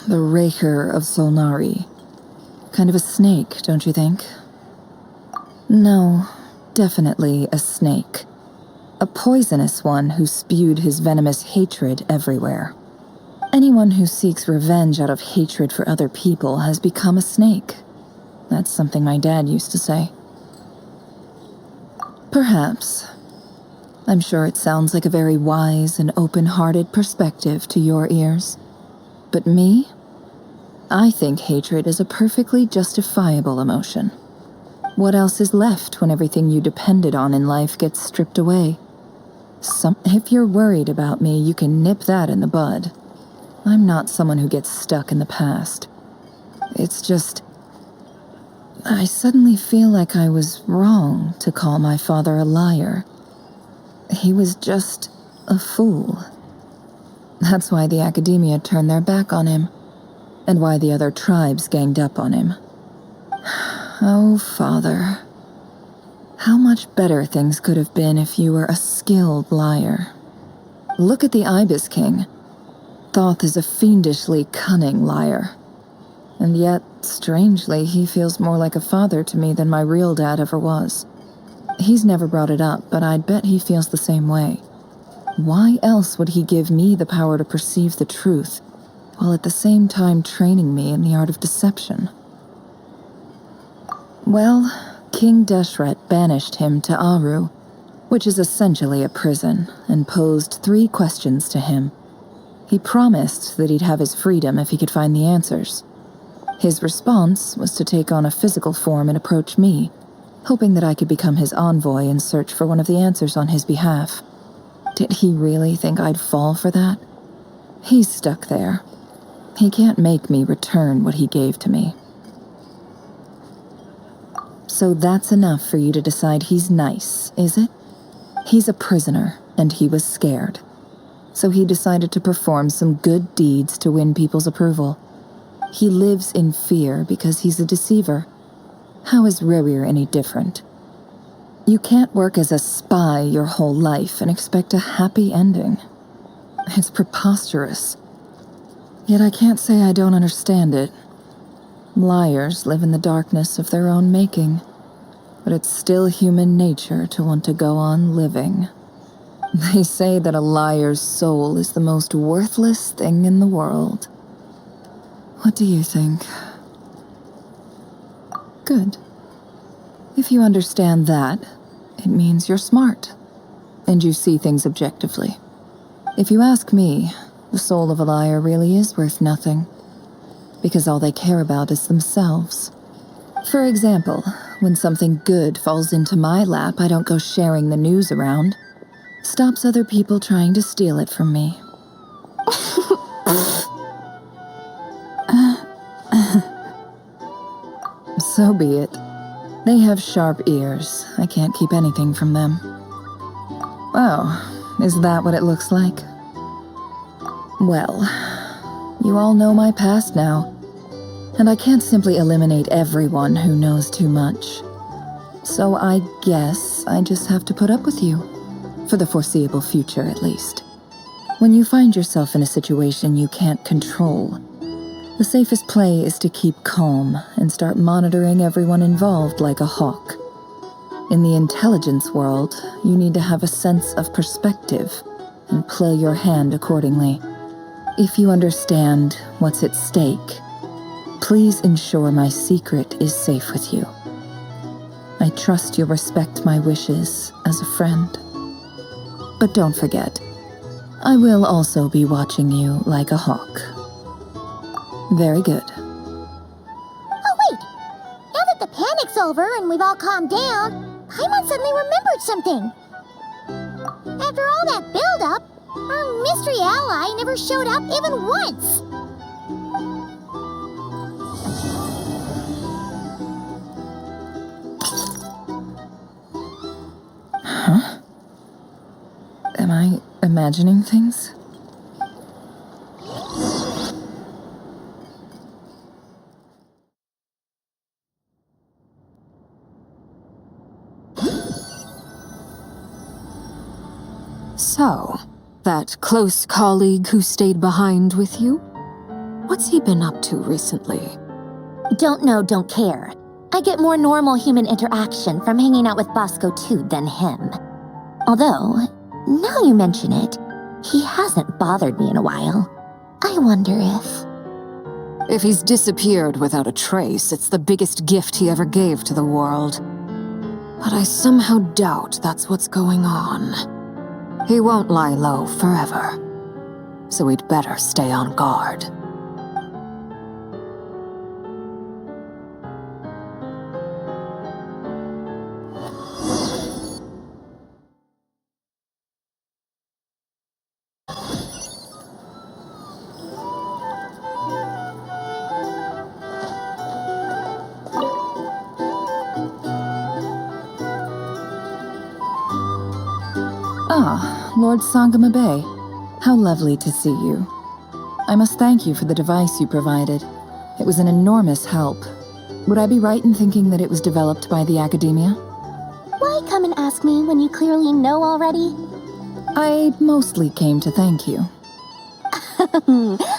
S6: The Raker of Solnari. Kind of a snake, don't you think? No, definitely a snake. A poisonous one who spewed his venomous hatred everywhere. Anyone who seeks revenge out of hatred for other people has become a snake. That's something my dad used to say. Perhaps. I'm sure it sounds like a very wise and open-hearted perspective to your ears. But me? I think hatred is a perfectly justifiable emotion. What else is left when everything you depended on in life gets stripped away? If you're worried about me, you can nip that in the bud. I'm not someone who gets stuck in the past. It's just... I suddenly feel like I was wrong to call my father a liar. He was just a fool. That's why the academia turned their back on him, and why the other tribes ganged up on him. Oh, Father. How much better things could have been if you were a skilled liar. Look at the Ibis King. Thoth is a fiendishly cunning liar. And yet, strangely, he feels more like a father to me than my real dad ever was. He's never brought it up, but I'd bet he feels the same way. Why else would he give me the power to perceive the truth, while at the same time training me in the art of deception? Well, King Deshret banished him to Aru, which is essentially a prison, and posed 3 questions to him. He promised that he'd have his freedom if he could find the answers. His response was to take on a physical form and approach me, hoping that I could become his envoy and search for one of the answers on his behalf. Did he really think I'd fall for that? He's stuck there. He can't make me return what he gave to me. So that's enough for you to decide he's nice, is it? He's a prisoner, and he was scared. So he decided to perform some good deeds to win people's approval. He lives in fear because he's a deceiver. How is Rerir any different? You can't work as a spy your whole life and expect a happy ending. It's preposterous. Yet I can't say I don't understand it. Liars live in the darkness of their own making, but it's still human nature to want to go on living. They say that a liar's soul is the most worthless thing in the world. What do you think? Good. If you understand that, it means you're smart, and you see things objectively. If you ask me, the soul of a liar really is worth nothing, because all they care about is themselves. For example, when something good falls into my lap, I don't go sharing the news around. Stops other people trying to steal it from me. So be it. They have sharp ears. I can't keep anything from them. Oh, is that what it looks like? Well, you all know my past now, and I can't simply eliminate everyone who knows too much. So I guess I just have to put up with you, for the foreseeable future at least. When you find yourself in a situation you can't control, the safest play is to keep calm and start monitoring everyone involved like a hawk. In the intelligence world, you need to have a sense of perspective and play your hand accordingly. If you understand what's at stake, please ensure my secret is safe with you. I trust you'll respect my wishes as a friend. But don't forget, I will also be watching you like a hawk. Very good.
S5: Oh, wait! Now that the panic's over and we've all calmed down, Paimon suddenly remembered something. After all that build-up, our mystery ally never showed up even once.
S6: Huh? Am I imagining things?
S1: So, that close colleague who stayed behind with you?
S12: What's he been up to recently?
S5: Don't know, don't care. I get more normal human interaction from hanging out with Bosco too than him. Although, now you mention it, he hasn't bothered me in a while. I wonder if...
S12: If he's disappeared without a trace, it's the biggest gift he ever gave to the world. But I somehow doubt that's what's going on. He won't lie low forever. So we'd better stay on guard.
S6: Ah, Lord Sangama Bay. How lovely to see you. I must thank you for the device you provided. It was an enormous help. Would I be right in thinking that it was developed by the academia?
S5: Why come and ask me when you clearly know already?
S6: I mostly came to thank you.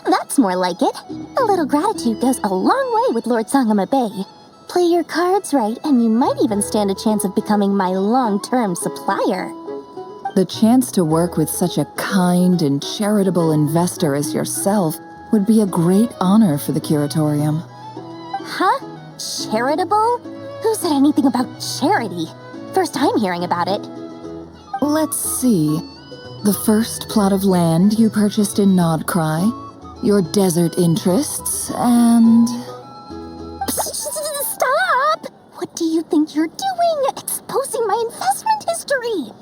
S5: That's more like it. A little gratitude goes a long way with Lord Sangama Bay. Play your cards right, and you might even stand a chance of becoming my long-term supplier.
S6: The chance to work with such a kind and charitable investor as yourself would be a great honor for the curatorium.
S5: Huh? Charitable? Who said anything about charity? First time hearing about it.
S6: Let's see. The first plot of land you purchased in Nod-Krai, your desert interests, and...
S5: Stop! What do you think you're doing? Exposing my investment history!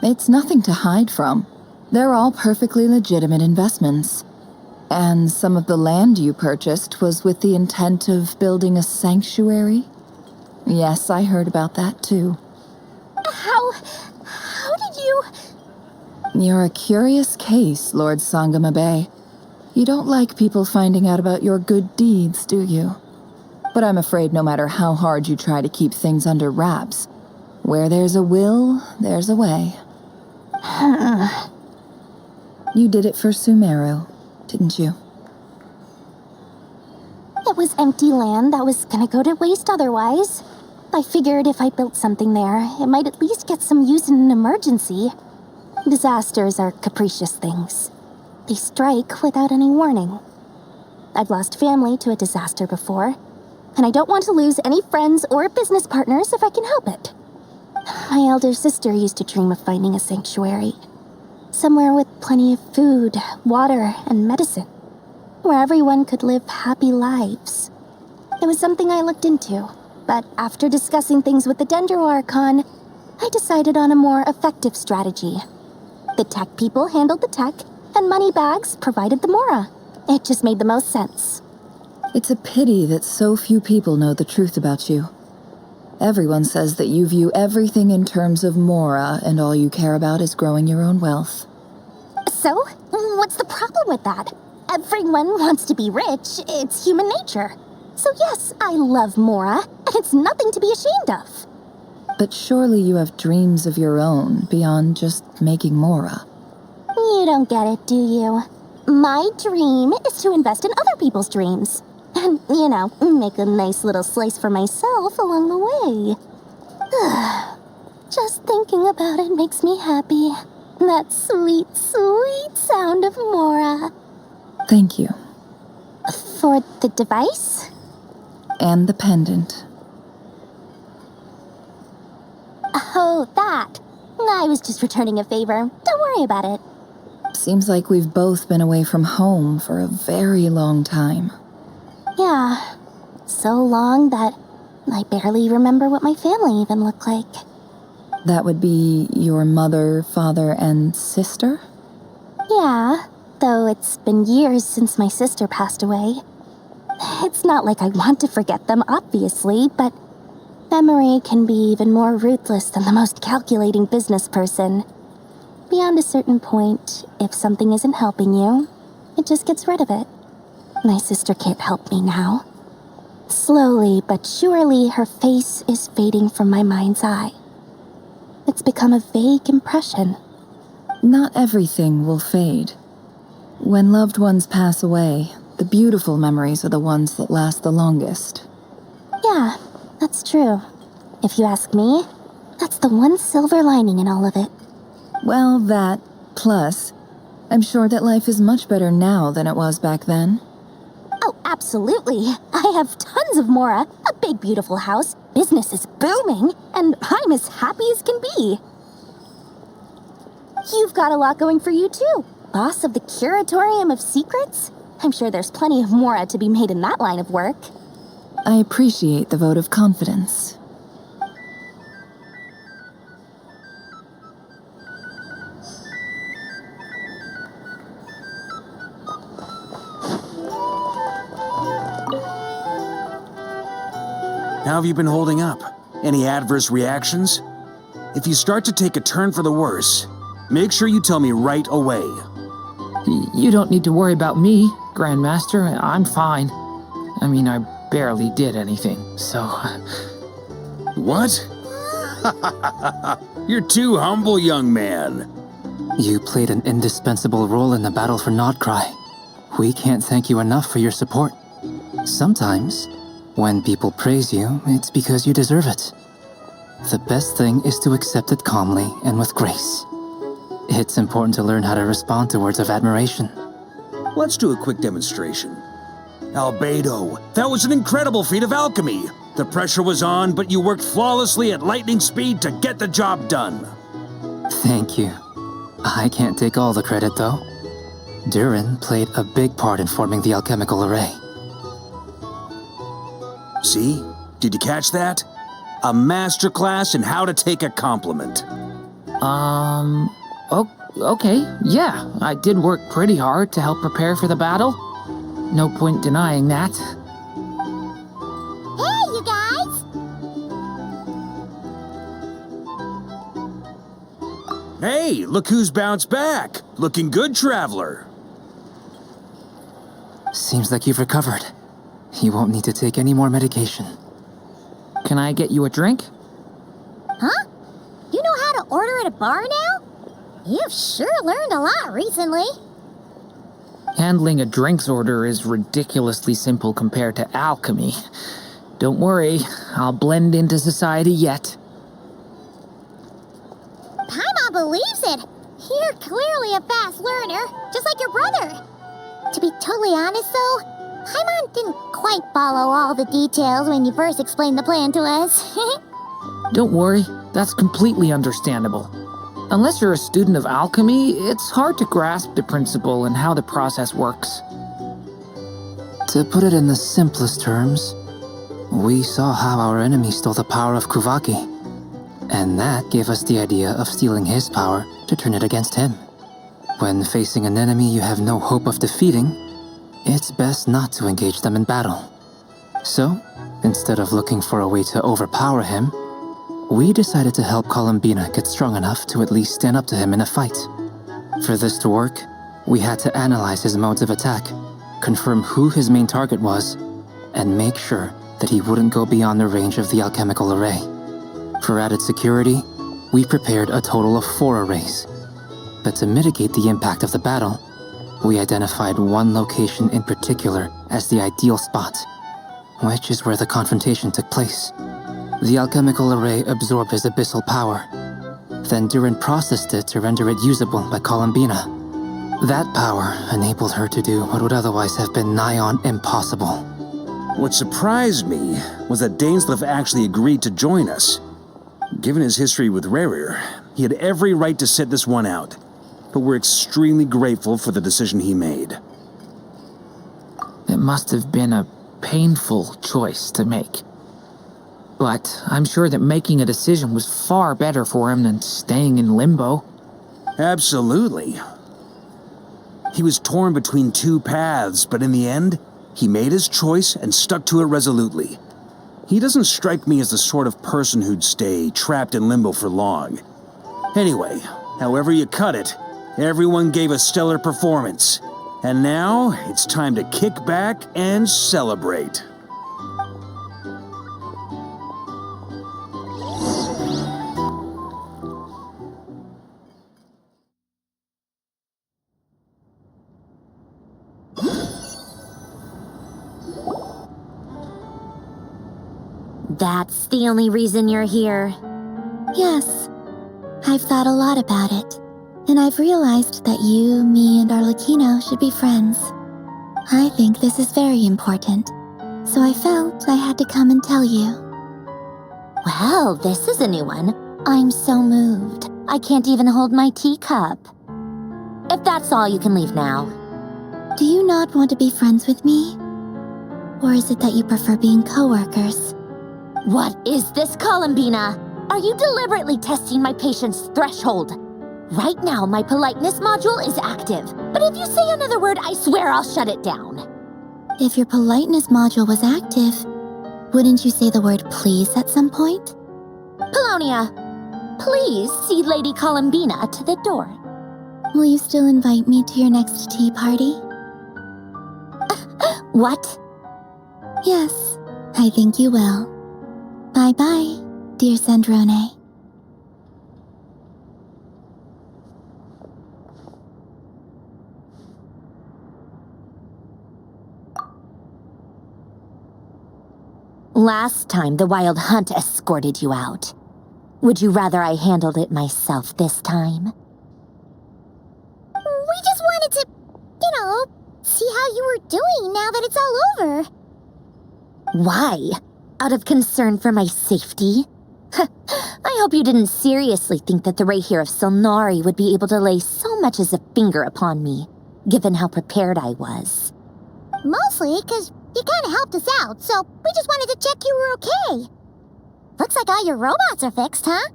S6: It's nothing to hide from. They're all perfectly legitimate investments. And some of the land you purchased was with the intent of building a sanctuary? Yes, I heard about that too.
S5: How did you...
S6: You're a curious case, Lord Sangama Bay. You don't like people finding out about your good deeds, do you? But I'm afraid no matter how hard you try to keep things under wraps, where there's a will, there's a way. You did it for Sumeru, didn't you?
S5: It was empty land that was gonna go to waste otherwise. I figured if I built something there, it might at least get some use in an emergency. Disasters are capricious things. They strike without any warning. I've lost family to a disaster before, and I don't want to lose any friends or business partners if I can help it. My elder sister used to dream of finding a sanctuary. Somewhere with plenty of food, water, and medicine. Where everyone could live happy lives. It was something I looked into, but after discussing things with the Dendro Archon, I decided on a more effective strategy. The tech people handled the tech, and Moneybags provided the Mora. It just made the most sense.
S6: It's a pity that so few people know the truth about you. Everyone says that you view everything in terms of Mora, and all you care about is growing your own wealth.
S5: So, what's the problem with that? Everyone wants to be rich. It's human nature. So yes, I love Mora, and it's nothing to be ashamed of.
S6: But surely you have dreams of your own beyond just making Mora.
S5: You don't get it, do you? My dream is to invest in other people's dreams. And, make a nice little slice for myself along the way. Just thinking about it makes me happy. That sweet, sweet sound of Mora.
S6: Thank you.
S5: For the device?
S6: And the pendant.
S5: Oh, that. I was just returning a favor. Don't worry about it.
S6: Seems like we've both been away from home for a very long time.
S5: Yeah, so long that I barely remember what my family even looked like.
S6: That would be your mother, father, and sister?
S5: Yeah, though it's been years since my sister passed away. It's not like I want to forget them, obviously, but memory can be even more ruthless than the most calculating business person. Beyond a certain point, if something isn't helping you, it just gets rid of it. My sister can't help me now. Slowly but surely, her face is fading from my mind's eye. It's become a vague impression.
S6: Not everything will fade. When loved ones pass away, The beautiful memories are the ones that last the longest.
S5: Yeah, that's true. If you ask me, that's the one silver lining in all of it.
S6: Well, that, plus, I'm sure that life is much better now than it was back then.
S5: Oh, absolutely. I have tons of Mora, a big beautiful house, business is booming, and I'm as happy as can be. You've got a lot going for you too. Boss of the Curatorium of Secrets? I'm sure there's plenty of Mora to be made in that line of work.
S6: I appreciate the vote of confidence.
S3: How have you been holding up? Any adverse reactions? If you start to take a turn for the worse, make sure you tell me right away.
S7: You don't need to worry about me, Grandmaster. I'm fine. I mean, I barely did anything, so...
S3: What? You're too humble, young man.
S8: You played an indispensable role in the battle for Nod-Krai. We can't thank you enough for your support. Sometimes, when people praise you, it's because you deserve it. The best thing is to accept it calmly and with grace. It's important to learn how to respond to words of admiration.
S3: Let's do a quick demonstration. Albedo, that was an incredible feat of alchemy. The pressure was on, but you worked flawlessly at lightning speed to get the job done.
S8: Thank you. I can't take all the credit, though. Durin played a big part in forming the alchemical array.
S3: See? Did you catch that? A masterclass in how to take a compliment.
S7: Okay, yeah, I did work pretty hard to help prepare for the battle. No point denying that.
S5: Hey, you guys!
S3: Hey, look who's bounced back. Looking good, traveler.
S8: Seems like you've recovered. You won't need to take any more medication.
S7: Can I get you a drink?
S5: Huh? You know how to order at a bar now? You've sure learned a lot recently.
S7: Handling a drinks order is ridiculously simple compared to alchemy. Don't worry, I'll blend into society yet.
S5: Paimon believes it. You're clearly a fast learner, just like your brother. To be totally honest, though, Paimon didn't quite follow all the details when you first explained the plan to us.
S7: Don't worry, that's completely understandable. Unless you're a student of alchemy, it's hard to grasp the principle and how the process works.
S8: To put it in the simplest terms, we saw how our enemy stole the power of Kuvaki, and that gave us the idea of stealing his power to turn it against him. When facing an enemy you have no hope of defeating, it's best not to engage them in battle. So, instead of looking for a way to overpower him, we decided to help Columbina get strong enough to at least stand up to him in a fight. For this to work, we had to analyze his modes of attack, confirm who his main target was, and make sure that he wouldn't go beyond the range of the alchemical array. For added security, we prepared a total of 4 arrays. But to mitigate the impact of the battle, we identified one location in particular as the ideal spot, which is where the confrontation took place. The alchemical array absorbed his abyssal power. Then Durin processed it to render it usable by Columbina. That power enabled her to do what would otherwise have been nigh on impossible.
S3: What surprised me was that Dainsleif actually agreed to join us. Given his history with Rerir, he had every right to sit this one out. But we're extremely grateful for the decision he made.
S7: It must have been a painful choice to make. But I'm sure that making a decision was far better for him than staying in limbo.
S3: Absolutely. He was torn between 2 paths, but in the end, he made his choice and stuck to it resolutely. He doesn't strike me as the sort of person who'd stay trapped in limbo for long. Anyway, however you cut it, everyone gave a stellar performance. And now, it's time to kick back and celebrate.
S5: That's the only reason you're here? Yes. I've thought a lot about it, and I've realized that you, me, and Arlecchino should be friends. I think this is very important, so I felt I had to come and tell you. Well, this is a new one. I'm so moved. I can't even hold my teacup. If that's all, you can leave now. Do you not want to be friends with me? Or is it that you prefer being co-workers? What is this, Columbina? Are you deliberately testing my patience threshold? Right now, my politeness module is active, but if you say another word, I swear I'll shut it down. If your politeness module was active, wouldn't you say the word please at some point? Polonia, please see Lady Columbina to the door. Will you still invite me to your next tea party? What? Yes, I think you will. Bye-bye, dear Sandrone. Last time, the Wild Hunt escorted you out. Would you rather I handled it myself this time?
S2: We just wanted to, see how you were doing now that it's all over.
S5: Why? Out of concern for my safety? I hope you didn't seriously think that the Rayhir of Solnari would be able to lay so much as a finger upon me, given how prepared I was.
S2: Mostly because you kind of helped us out, so we just wanted to check you were okay. Looks like all your robots are fixed, huh?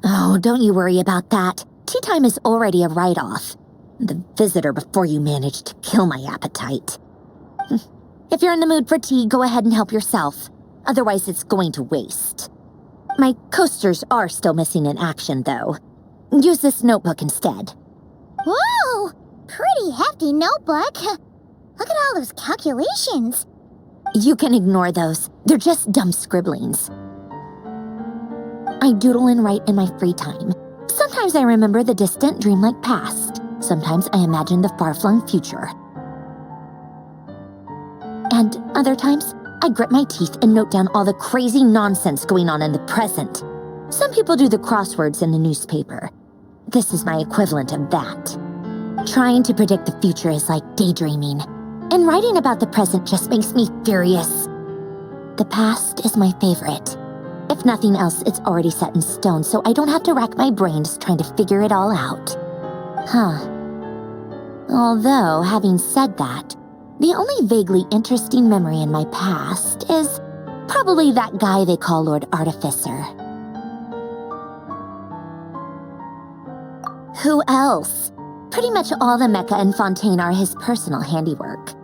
S5: Oh, don't you worry about that. Tea time is already a write-off. The visitor before you managed to kill my appetite. If you're in the mood for tea, go ahead and help yourself. Otherwise, it's going to waste. My coasters are still missing in action, though. Use this notebook instead.
S2: Whoa! Pretty hefty notebook. Look at all those calculations.
S5: You can ignore those. They're just dumb scribblings. I doodle and write in my free time. Sometimes I remember the distant dreamlike past. Sometimes I imagine the far-flung future. And other times, I grit my teeth and note down all the crazy nonsense going on in the present. Some people do the crosswords in the newspaper. This is my equivalent of that. Trying to predict the future is like daydreaming, and writing about the present just makes me furious. The past is my favorite. If nothing else, it's already set in stone, so I don't have to rack my brains trying to figure it all out. Although, having said that, the only vaguely interesting memory in my past is probably that guy they call Lord Artificer. Who else? Pretty much all the mecha in Fontaine are his personal handiwork.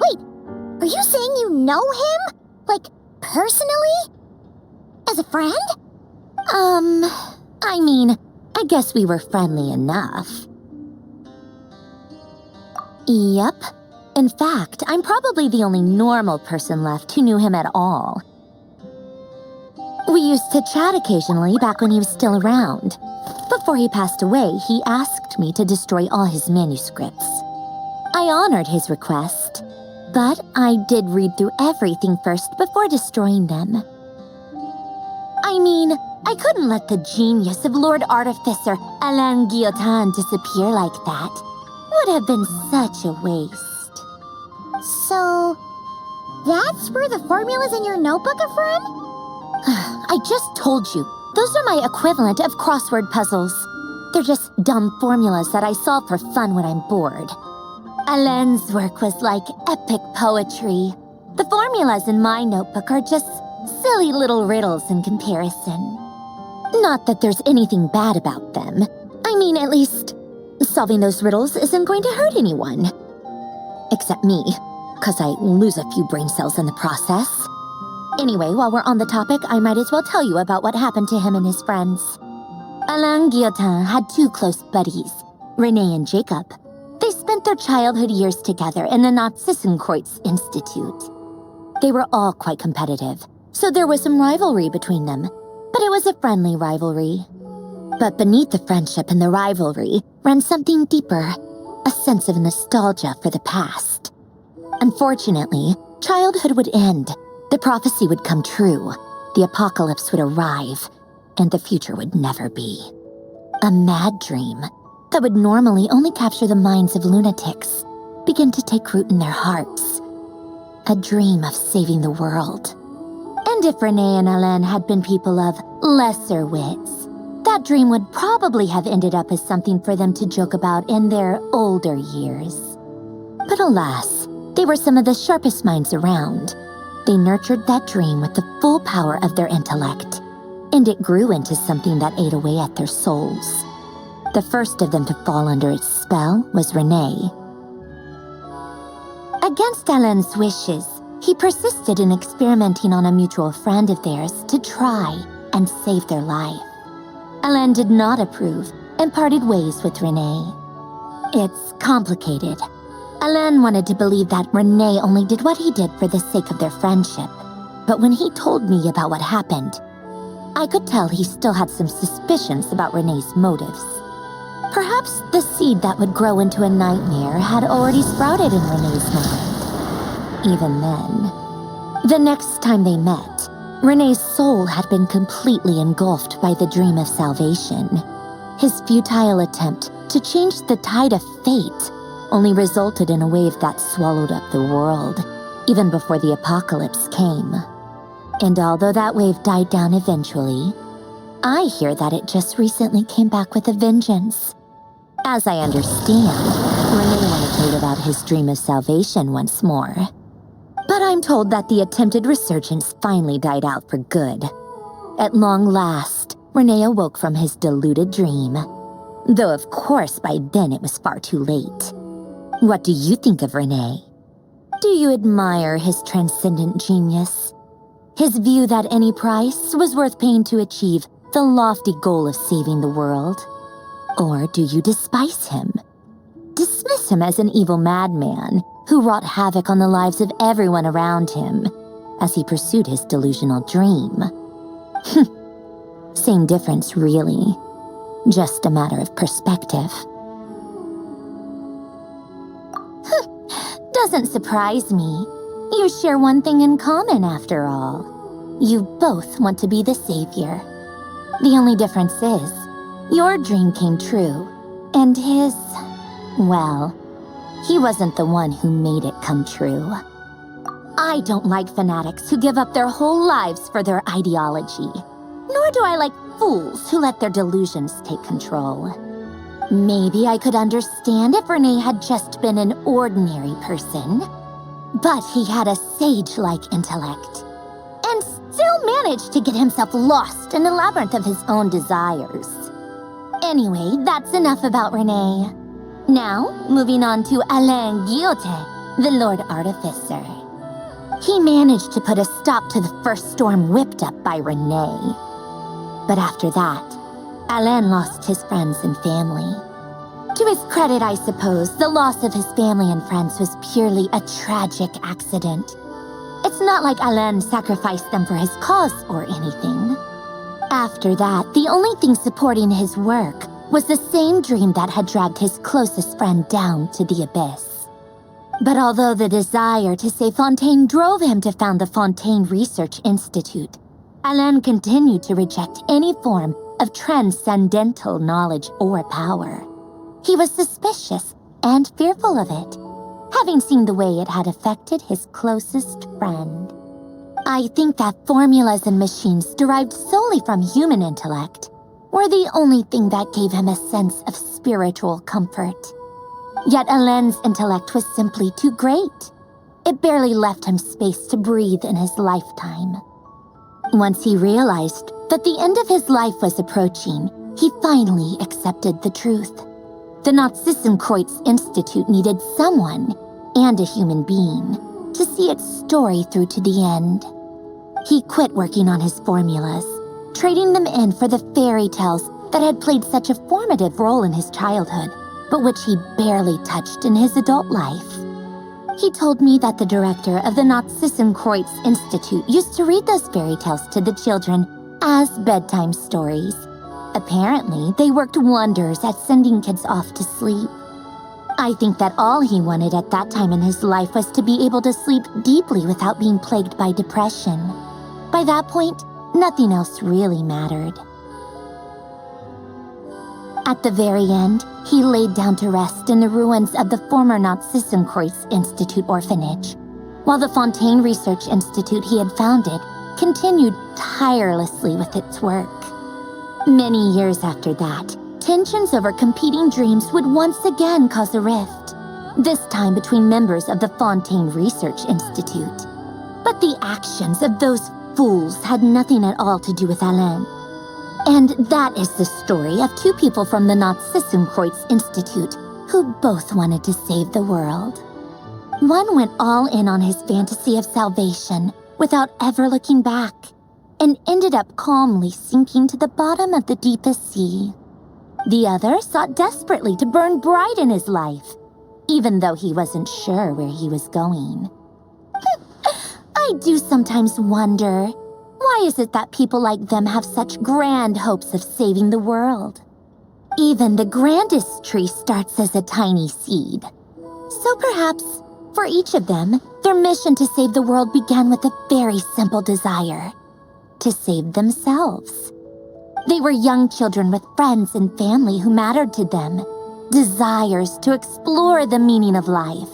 S2: Wait, are you saying you know him? Like, personally? As a friend?
S5: I guess we were friendly enough. Yep. In fact, I'm probably the only normal person left who knew him at all. We used to chat occasionally back when he was still around. Before he passed away, he asked me to destroy all his manuscripts. I honored his request, but I did read through everything first before destroying them. I couldn't let the genius of Lord Artificer Alain Guillotin disappear like that. Would have been such a waste.
S2: So, that's where the formulas in your notebook are from?
S5: I just told you, those are my equivalent of crossword puzzles. They're just dumb formulas that I solve for fun when I'm bored. Alain's work was like epic poetry. The formulas in my notebook are just silly little riddles in comparison. Not that there's anything bad about them. At least, solving those riddles isn't going to hurt anyone. Except me, because I lose a few brain cells in the process. Anyway, while we're on the topic, I might as well tell you about what happened to him and his friends. Alain Guillotin had two close buddies, Renee and Jacob. They spent their childhood years together in the Narzissenkreuz Institute. They were all quite competitive, so there was some rivalry between them, but it was a friendly rivalry. But beneath the friendship and the rivalry ran something deeper, a sense of nostalgia for the past. Unfortunately, childhood would end, the prophecy would come true, the apocalypse would arrive, and the future would never be. A mad dream that would normally only capture the minds of lunatics began to take root in their hearts. A dream of saving the world. And if Renee and Alain had been people of lesser wits, that dream would probably have ended up as something for them to joke about in their older years. But alas, they were some of the sharpest minds around. They nurtured that dream with the full power of their intellect, and it grew into something that ate away at their souls. The first of them to fall under its spell was Renee. Against Alain's wishes, he persisted in experimenting on a mutual friend of theirs to try and save their life. Alain did not approve and parted ways with Renee. It's complicated. Alain wanted to believe that Renee only did what he did for the sake of their friendship. But when he told me about what happened, I could tell he still had some suspicions about Renee's motives. Perhaps the seed that would grow into a nightmare had already sprouted in Renee's mind. Even then, the next time they met, Renee's soul had been completely engulfed by the dream of salvation. His futile attempt to change the tide of fate only resulted in a wave that swallowed up the world, even before the apocalypse came. And although that wave died down eventually, I hear that it just recently came back with a vengeance. As I understand, Renee wanted to live out his dream of salvation once more. But I'm told that the attempted resurgence finally died out for good. At long last, Renee awoke from his deluded dream. Though of course by then it was far too late. What do you think of Renee? Do you admire his transcendent genius? His view that any price was worth paying to achieve the lofty goal of saving the world? Or do you despise him? Dismiss him as an evil madman who wrought havoc on the lives of everyone around him as he pursued his delusional dream. Same difference, really. Just a matter of perspective. Doesn't surprise me. You share one thing in common, after all. You both want to be the savior. The only difference is, your dream came true, and his, well, he wasn't the one who made it come true. I don't like fanatics who give up their whole lives for their ideology. Nor do I like fools who let their delusions take control. Maybe I could understand if Renee had just been an ordinary person. But he had a sage-like intellect, and still managed to get himself lost in the labyrinth of his own desires. Anyway, that's enough about Renee. Now, moving on to Alain Guillotin, the Lord Artificer. He managed to put a stop to the first storm whipped up by Renee. But after that, Alain lost his friends and family. To his credit, I suppose, the loss of his family and friends was purely a tragic accident. It's not like Alain sacrificed them for his cause or anything. After that, the only thing supporting his work was the same dream that had dragged his closest friend down to the abyss. But although the desire to save Fontaine drove him to found the Fontaine Research Institute, Alain continued to reject any form of transcendental knowledge or power. He was suspicious and fearful of it, having seen the way it had affected his closest friend. I think that formulas and machines derived solely from human intellect were the only thing that gave him a sense of spiritual comfort. Yet Alain's intellect was simply too great. It barely left him space to breathe in his lifetime. Once he realized that the end of his life was approaching, he finally accepted the truth. The Nod-Krai Institute needed someone, and a human being, to see its story through to the end. He quit working on his formulas, trading them in for the fairy tales that had played such a formative role in his childhood, but which he barely touched in his adult life. He told me that the director of the Nod-Krai Institute used to read those fairy tales to the children as bedtime stories. Apparently, they worked wonders at sending kids off to sleep. I think that all he wanted at that time in his life was to be able to sleep deeply without being plagued by depression. By that point, nothing else really mattered. At the very end, he laid down to rest in the ruins of the former Nod-Krai Institute orphanage, while the Fontaine Research Institute he had founded continued tirelessly with its work. Many years after that, tensions over competing dreams would once again cause a rift, this time between members of the Fontaine Research Institute. But the actions of those fools had nothing at all to do with Alain. And that is the story of two people from the Nod-Krai Institute who both wanted to save the world. One went all in on his fantasy of salvation without ever looking back, and ended up calmly sinking to the bottom of the deepest sea. The other sought desperately to burn bright in his life, even though he wasn't sure where he was going. I do sometimes wonder, why is it that people like them have such grand hopes of saving the world? Even the grandest tree starts as a tiny seed. So perhaps, for each of them, their mission to save the world began with a very simple desire: to save themselves. They were young children with friends and family who mattered to them, desires to explore the meaning of life,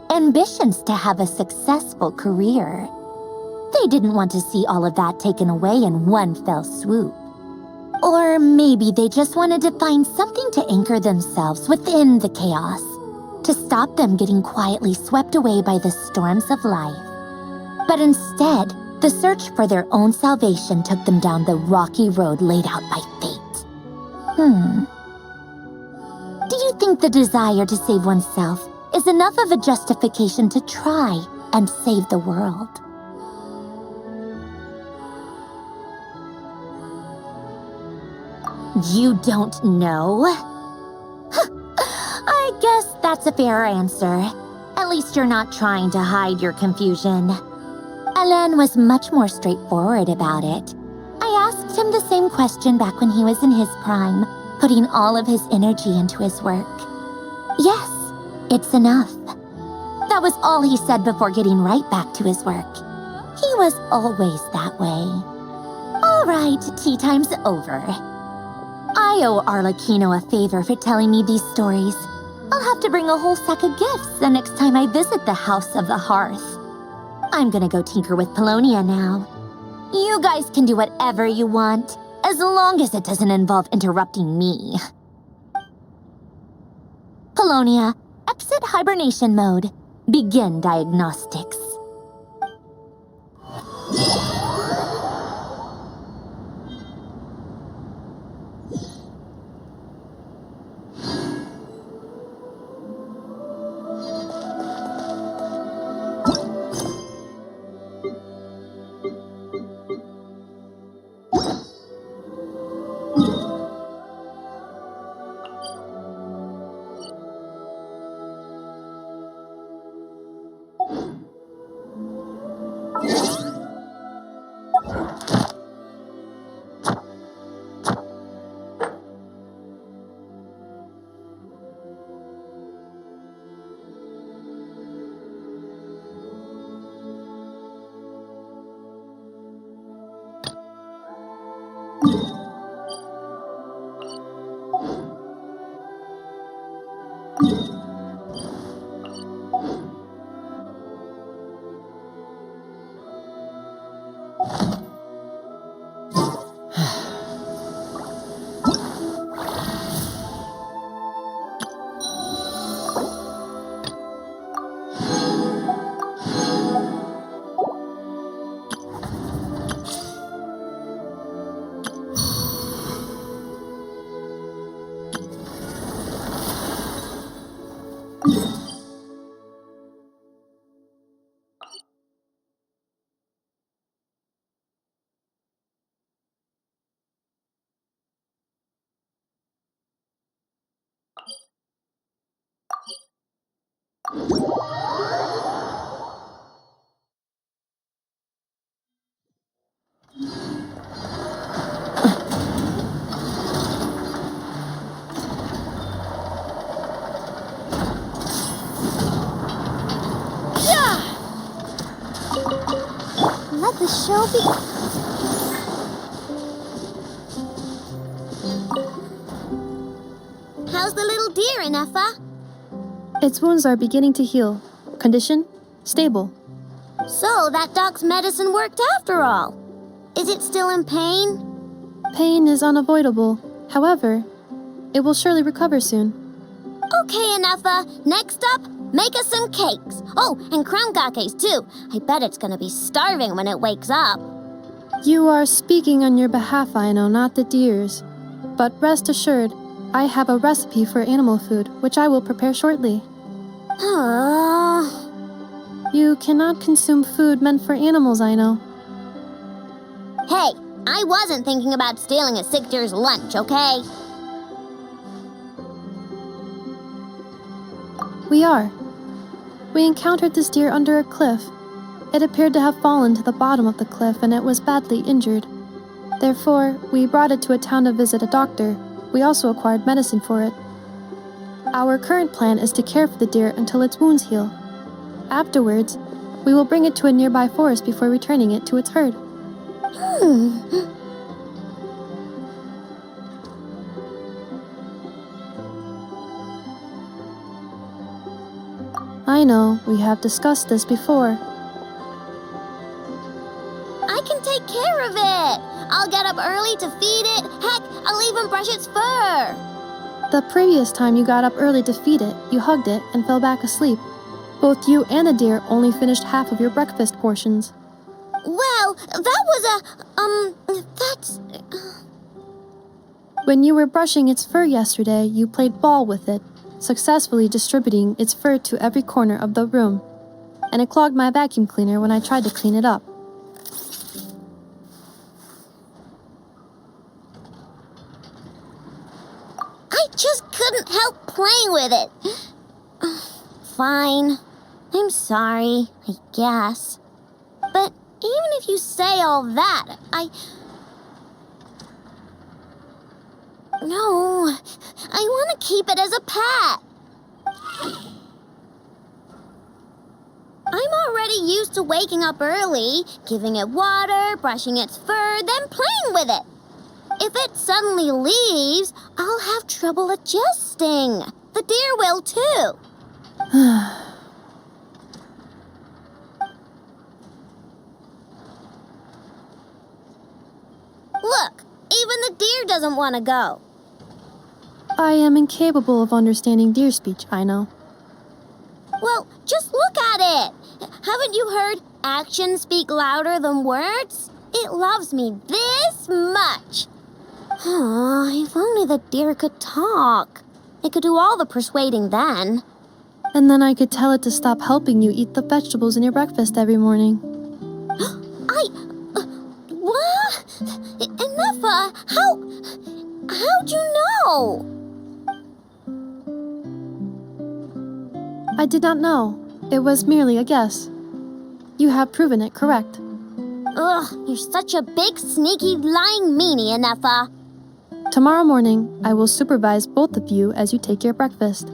S5: ambitions to have a successful career. They didn't want to see all of that taken away in one fell swoop. Or maybe they just wanted to find something to anchor themselves within the chaos, to stop them getting quietly swept away by the storms of life. But instead, the search for their own salvation took them down the rocky road laid out by fate. Do you think the desire to save oneself is enough of a justification to try and save the world? You don't know? I guess that's a fair answer. At least you're not trying to hide your confusion. Alain was much more straightforward about it. I asked him the same question back when he was in his prime, putting all of his energy into his work. Yes, it's enough. That was all he said before getting right back to his work. He was always that way. All right, tea time's over. I owe Arlecchino a favor for telling me these stories. I'll have to bring a whole sack of gifts the next time I visit the House of the Hearth. I'm gonna go tinker with Polonia now. You guys can do whatever you want, as long as it doesn't involve interrupting me. Polonia, exit hibernation mode. Begin diagnostics. Let the show begin. How's the little deer, Ineffa?
S13: Its wounds are beginning to heal. Condition? Stable.
S5: So, that dog's medicine worked after all. Is it still in pain?
S13: Pain is unavoidable. However, it will surely recover soon.
S5: Okay, Ineffa. Next up, make us some cakes. Oh, and crown cakes too. I bet it's gonna be starving when it wakes up.
S13: You are speaking on your behalf, Aino, not the deer's. But rest assured, I have a recipe for animal food, which I will prepare shortly. You cannot consume food meant for animals, Aino.
S5: Hey, I wasn't thinking about stealing a sick deer's lunch, okay?
S13: We are. We encountered this deer under a cliff. It appeared to have fallen to the bottom of the cliff and it was badly injured. Therefore, we brought it to a town to visit a doctor. We also acquired medicine for it. Our current plan is to care for the deer until its wounds heal. Afterwards, we will bring it to a nearby forest before returning it to its herd. I know, we have discussed this before.
S5: I can take care of it. I'll get up early to feed it. Heck, I'll even brush its fur.
S13: The previous time you got up early to feed it, you hugged it and fell back asleep. Both you and the deer only finished half of your breakfast portions.
S5: Well, that was that's...
S13: When you were brushing its fur yesterday, you played ball with it, successfully distributing its fur to every corner of the room. And it clogged my vacuum cleaner when I tried to clean it up.
S5: I just couldn't help playing with it. Fine. I'm sorry, I guess. But even if you say all that, No, I want to keep it as a pet. I'm already used to waking up early, giving it water, brushing its fur, then playing with it. If it suddenly leaves, I'll have trouble adjusting. The deer will too. Look, even the deer doesn't want to go.
S13: I am incapable of understanding deer speech, I know.
S5: Well, just look at it. Haven't you heard actions speak louder than words? It loves me this much. If only the deer could talk. It could do all the persuading then.
S13: And then I could tell it to stop helping you eat the vegetables in your breakfast every morning.
S5: What? Ineffa, how'd you know?
S13: I did not know. It was merely a guess. You have proven it correct.
S5: Ugh, you're such a big, sneaky, lying meanie, Ineffa.
S13: Tomorrow morning, I will supervise both of you as you take your breakfast.